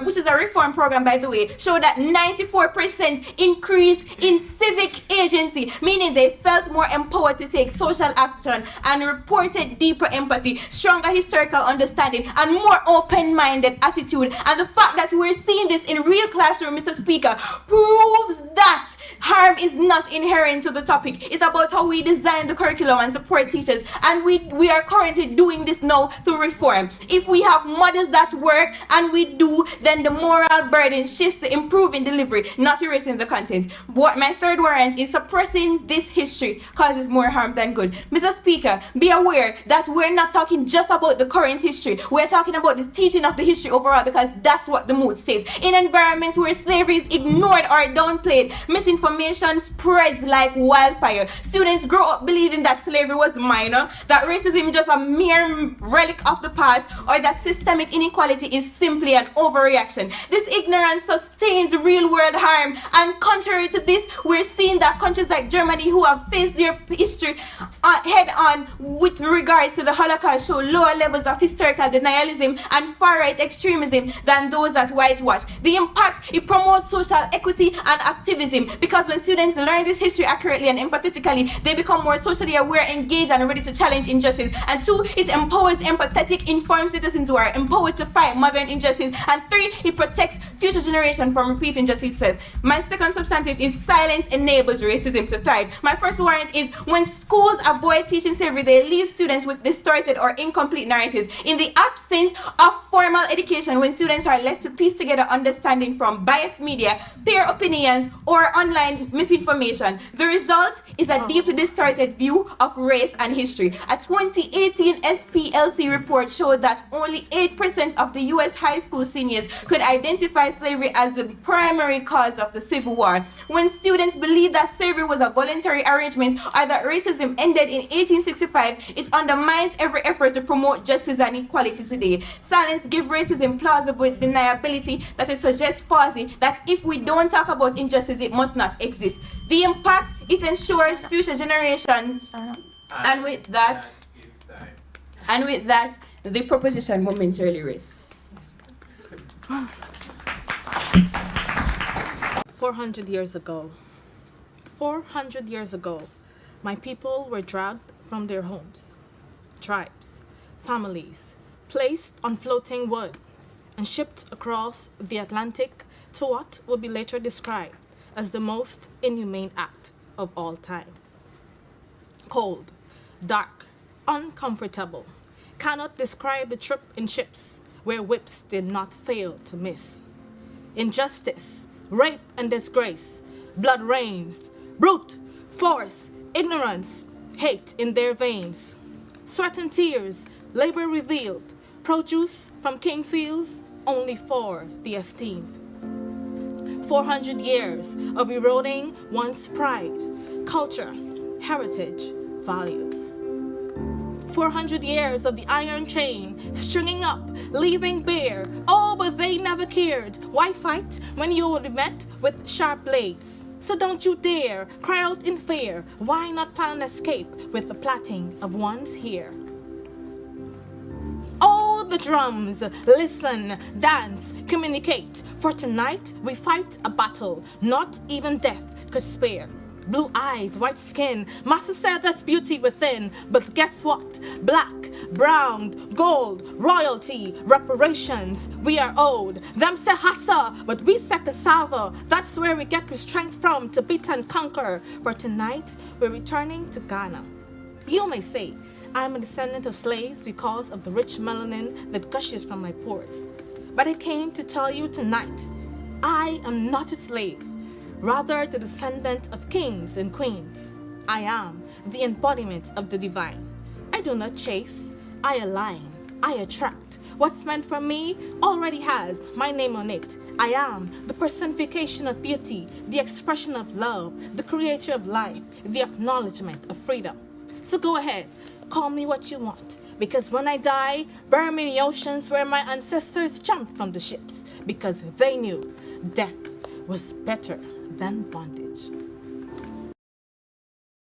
which is a reform program by the way, show that 94% increase in civic agency, meaning they felt more empowered to take social action and reported deeper empathy, stronger historical understanding, and more open-minded attitude. And the fact that we're seeing this in real classroom, Mr. Speaker, proves that harm is not inherent to the topic. It's about how we design the curriculum and support teachers, and we are currently doing this now through reform. If we have models that work, and we do, then the moral burden shifts to improving delivery, not erasing the content. My third warrant is suppressing this history causes more harm than good. Mr. Speaker, be aware that we're not talking just about the current history. We're talking about the teaching of the history overall, because that's what the mood says. In environments where slavery is ignored or downplayed, misinformation spreads like wildfire. Students grow up believing that slavery was minor, that racism is just a mere relic of the past, or that systemic inequality is simply an overreaction. This ignorance sustains real-world harm, and contrary to this, we're seeing that countries like Germany, who have faced their history head-on with regards to the Holocaust, show lower levels of historical denialism and far-right extremism than those that whitewash. The impact, it promotes social equity and activism, because when students learn this history accurately and empathetically, they become more socially aware, engaged, and ready to challenge injustice. And 2, it empowers empathetic, informed citizens who are empowered to fight modern injustice. And 3, it protects future generations from repeating injustice. My second substantive is silence enables racism. to thrive. My first warrant is when schools avoid teaching slavery, they leave students with distorted or incomplete narratives. In the absence of formal education, when students are left to piece together understanding from biased media, peer opinions, or online misinformation, the result is a deeply distorted view of race and history. A 2018 SPLC report showed that only 8% of the U.S. high school seniors could identify slavery as the primary cause of the Civil War. When students believe that slavery was a voluntary arrangement or that racism ended in 1865, it undermines every effort to promote justice and equality today. Silence gives racism plausible deniability that it suggests falsely that if we don't talk about injustice, it must not exist. The impact it ensures future generations. And with that, the proposition momentarily rests. 400 years ago. 400 years ago, my people were dragged from their homes, tribes, families, placed on floating wood, and shipped across the Atlantic to what will be later described as the most inhumane act of all time. Cold, dark, uncomfortable, cannot describe the trip in ships where whips did not fail to miss. Injustice, rape and disgrace, blood rains, brute, force, ignorance, hate in their veins. Sweat and tears, labor revealed, produce from king fields only for the esteemed. 400 years of eroding one's pride, culture, heritage, value. 400 years of the iron chain, stringing up, leaving bare. Oh, but they never cared. Why fight when you would be met with sharp blades? So don't you dare cry out in fear. Why not plan escape with the plaiting of one's hair? Oh, the drums, listen, dance, communicate. For tonight we fight a battle not even death could spare. Blue eyes, white skin, master said that's beauty within. But guess what? Black, brown, gold, royalty, reparations, we are owed. Them say hassa, but we say cassava. That's where we get the strength from to beat and conquer. For tonight, we're returning to Ghana. You may say, I'm a descendant of slaves because of the rich melanin that gushes from my pores. But I came to tell you tonight, I am not a slave. Rather the descendant of kings and queens. I am the embodiment of the divine. I do not chase, I align, I attract. What's meant for me already has my name on it. I am the personification of beauty, the expression of love, the creator of life, the acknowledgement of freedom. So go ahead, call me what you want, because when I die, bury me in the oceans where my ancestors jumped from the ships, because they knew death was better than bondage.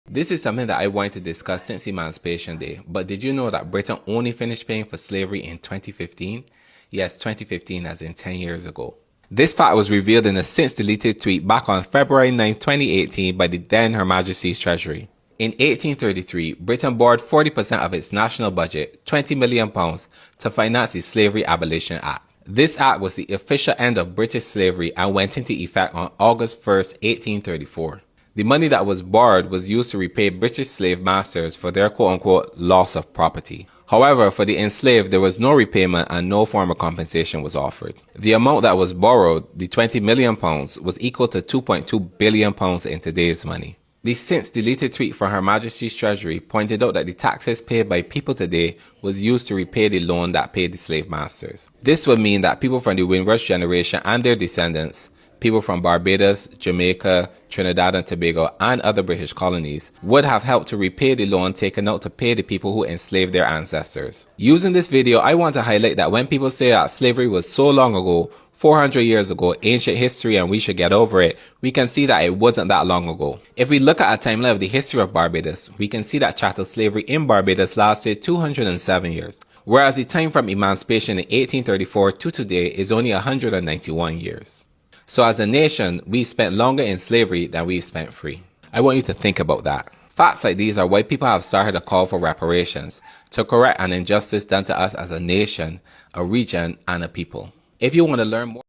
This is something that I wanted to discuss since Emancipation Day, but did you know that Britain only finished paying for slavery in 2015? Yes, 2015 as in 10 years ago. This fact was revealed in a since deleted tweet back on February 9, 2018 by the then Her Majesty's Treasury. In 1833, Britain borrowed 40% of its national budget, £20 million, to finance the Slavery Abolition Act. This act was the official end of British slavery and went into effect on August 1, 1834. The money that was borrowed was used to repay British slave masters for their quote-unquote loss of property. However, for the enslaved, there was no repayment and no form of compensation was offered. The amount that was borrowed, the £20 million, was equal to £2.2 billion in today's money. The since deleted tweet from Her Majesty's Treasury pointed out that the taxes paid by people today was used to repay the loan that paid the slave masters. This would mean that people from the Windrush generation and their descendants, people from Barbados, Jamaica, Trinidad and Tobago and other British colonies, would have helped to repay the loan taken out to pay the people who enslaved their ancestors. Using this video, I want to highlight that when people say that slavery was so long ago, 400 years ago, ancient history and we should get over it, we can see that it wasn't that long ago. If we look at a timeline of the history of Barbados, we can see that chattel slavery in Barbados lasted 207 years, whereas the time from emancipation in 1834 to today is only 191 years. So as a nation, we spent longer in slavery than we've spent free. I want you to think about that. Facts like these are why people have started a call for reparations to correct an injustice done to us as a nation, a region, and a people. If you want to learn more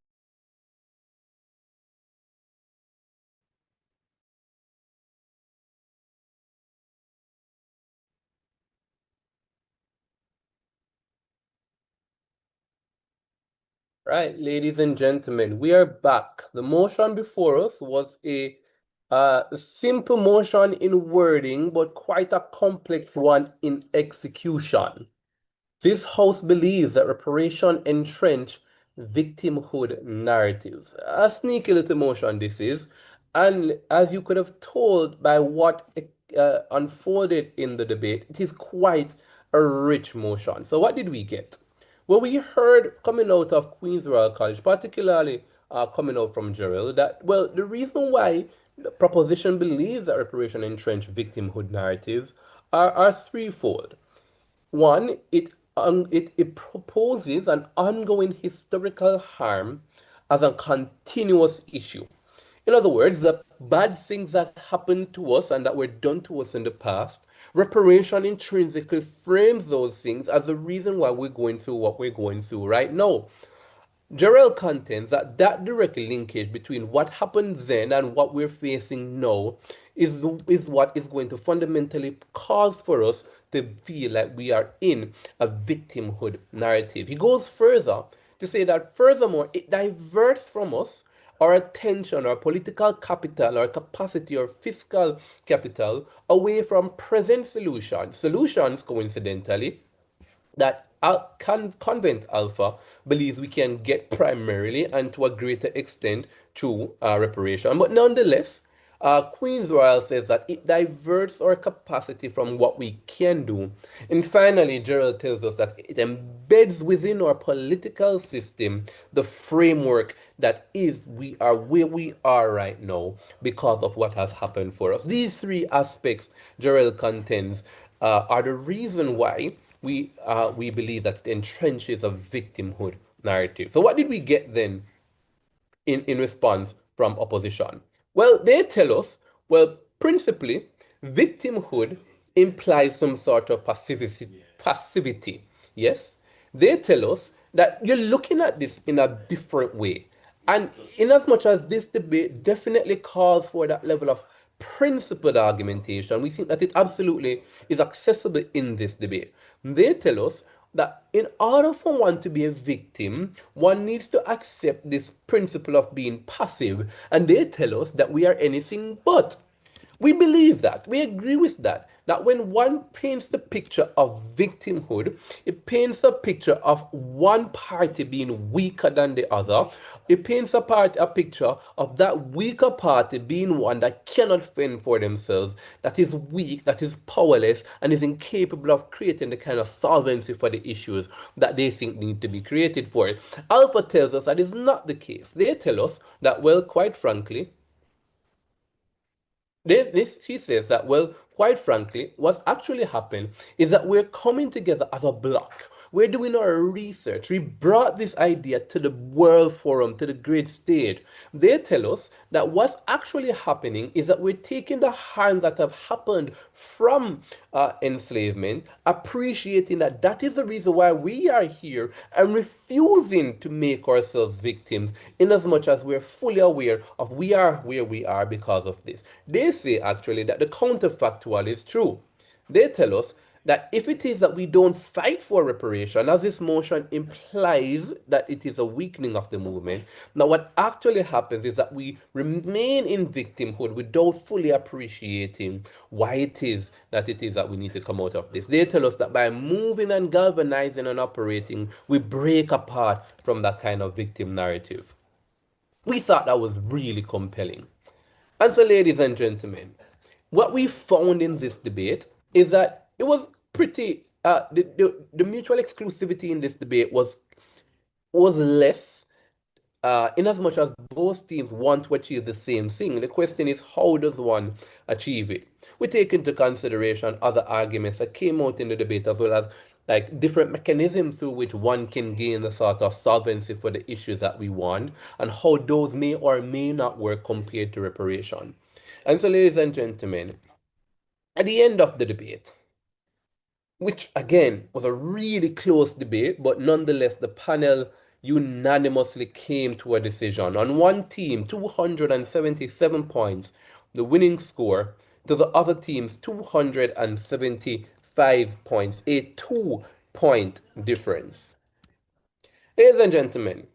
Right, ladies and gentlemen, we are back. The motion before us was a simple motion in wording, but quite a complex one in execution. This House believes that reparation entrench victimhood narratives. A sneaky little motion this is, and as you could have told by what unfolded in the debate, it is quite a rich motion. So what did we get? Well, we heard coming out of Queen's Royal College, particularly coming out from Gerald, that, well, the reason why the proposition believes that reparation entrench victimhood narratives are threefold. One, it proposes an ongoing historical harm as a continuous issue. In other words, the bad things that happened to us and that were done to us in the past, reparation intrinsically frames those things as the reason why we're going through what we're going through right now. Jarrell contends that direct linkage between what happened then and what we're facing now is what is going to fundamentally cause for us to feel like we are in a victimhood narrative. He goes further to say that furthermore, it diverts from us our attention, our political capital, our capacity, our fiscal capital away from present solutions. Solutions, coincidentally, that Convent Alpha believes we can get primarily and to a greater extent through reparation. But nonetheless, Queen's Royal says that it diverts our capacity from what we can do. And finally, Gerald tells us that it embeds within our political system the framework that is we are where we are right now because of what has happened for us. These three aspects, Gerald contends, are the reason why we believe that it entrenches a victimhood narrative. So what did we get then in response from opposition? Well, they tell us, well, principally, victimhood implies some sort of passivity. Yes? They tell us that you're looking at this in a different way. And in as much as this debate definitely calls for that level of principled argumentation, we think that it absolutely is accessible in this debate. They tell us that in order for one to be a victim, one needs to accept this principle of being passive. And they tell us that we are anything but. We believe that. We agree with that. That when one paints the picture of victimhood, it paints a picture of one party being weaker than the other. It paints a picture of that weaker party being one that cannot fend for themselves, that is weak, that is powerless, and is incapable of creating the kind of solvency for the issues that they think need to be created for it. Alpha tells us that is not the case. They tell us that, well, quite frankly, she says that, well, quite frankly, what's actually happened is that we're coming together as a block. We're doing our research. We brought this idea to the World Forum, to the great stage. They tell us that what's actually happening is that we're taking the harms that have happened from enslavement, appreciating that that is the reason why we are here, and refusing to make ourselves victims, in as much as we're fully aware of we are where we are because of this. They say actually that the counterfactual is true. They tell us that if it is that we don't fight for reparation, as this motion implies that it is a weakening of the movement, now what actually happens is that we remain in victimhood without fully appreciating why it is that we need to come out of this. They tell us that by moving and galvanizing and operating, we break apart from that kind of victim narrative. We thought that was really compelling. And so, ladies and gentlemen, what we found in this debate is that it was pretty, the mutual exclusivity in this debate was less, in as much as both teams want to achieve the same thing. The question is, how does one achieve it? We take into consideration other arguments that came out in the debate, as well as like different mechanisms through which one can gain the sort of solvency for the issues that we want, and how those may or may not work compared to reparation. And so, ladies and gentlemen, at the end of the debate, which again was a really close debate, but nonetheless, the panel unanimously came to a decision. On one team, 277 points, the winning score, to the other team's 275 points, a 2-point difference. Ladies and gentlemen,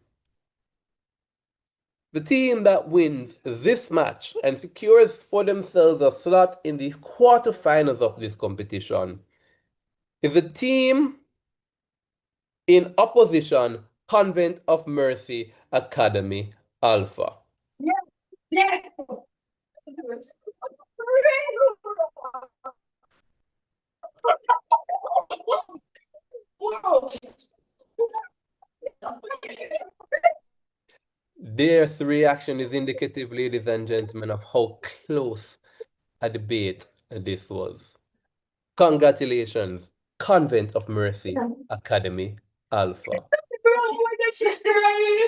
The team that wins this match and secures for themselves a slot in the quarterfinals of this competition is the team in opposition, Convent of Mercy Academy Alpha. Their reaction is indicative, ladies and gentlemen, of how close a debate this was. Congratulations, Convent of Mercy Academy Alpha.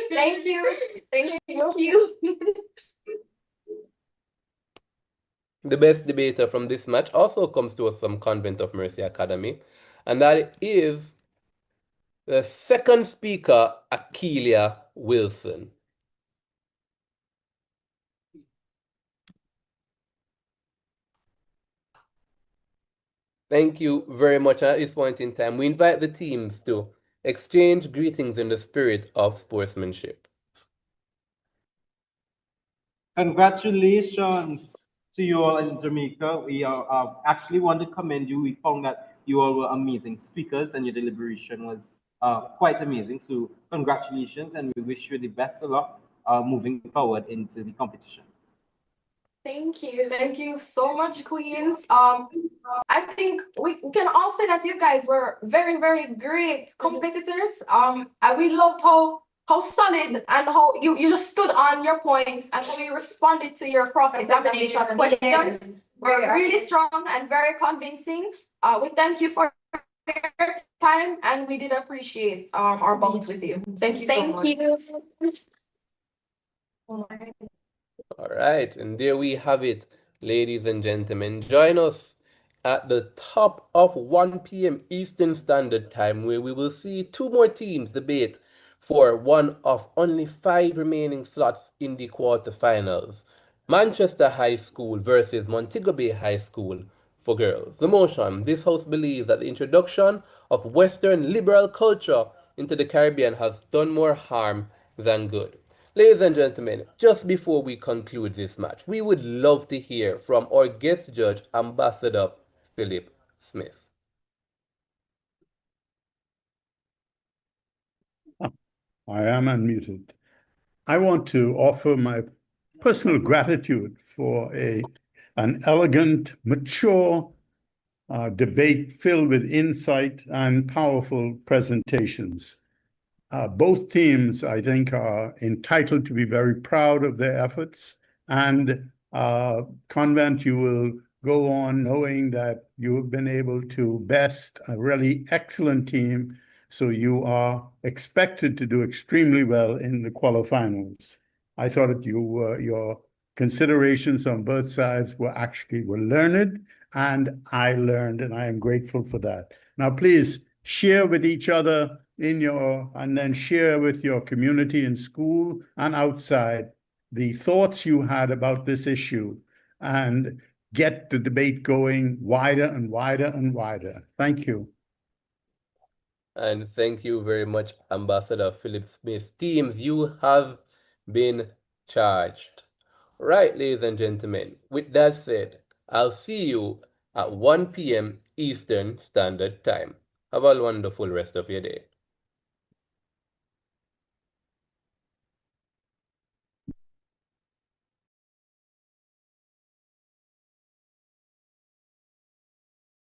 Thank you. Thank you. The best debater from this match also comes to us from Convent of Mercy Academy, and that is the second speaker, Akeelia Wilson. Thank you very much. At this point in time, we invite the teams to exchange greetings in the spirit of sportsmanship. Congratulations to you all in Jamaica. We are actually want to commend you. We found that you all were amazing speakers and your deliberation was quite amazing. So congratulations, and we wish you the best of luck moving forward into the competition. Thank you. Thank you so much, Queens. I think we can all say that you guys were very, very great competitors. And we loved how solid and how you just stood on your points and how you responded to your cross-examination questions. Were really strong and very convincing. We thank you for your time, and we did appreciate our bonds with you. Thank you so much. Thank you. All right, and there we have it, ladies and gentlemen. Join us at the top of 1 p.m. Eastern Standard Time, where we will see two more teams debate for one of only 5 remaining slots in the quarterfinals. Manchester High School versus Montego Bay High School for girls. The motion: this house believes that the introduction of Western liberal culture into the Caribbean has done more harm than good. Ladies and gentlemen, just before we conclude this match, we would love to hear from our guest judge, Ambassador Philip Smith. I am unmuted. I want to offer my personal gratitude for an elegant, mature debate filled with insight and powerful presentations. Both teams, I think, are entitled to be very proud of their efforts. And Convent, you will go on knowing that you have been able to best a really excellent team. So you are expected to do extremely well in the quarterfinals. I thought that your considerations on both sides were learned, and I learned, and I am grateful for that. Now, please share with each other and then share with your community in school and outside the thoughts you had about this issue, and get the debate going wider and wider and wider. Thank you. And thank you very much, Ambassador Philip Smith. Teams, you have been charged. Right, ladies and gentlemen, with that said, I'll see you at 1 p.m. Eastern Standard Time. Have a wonderful rest of your day.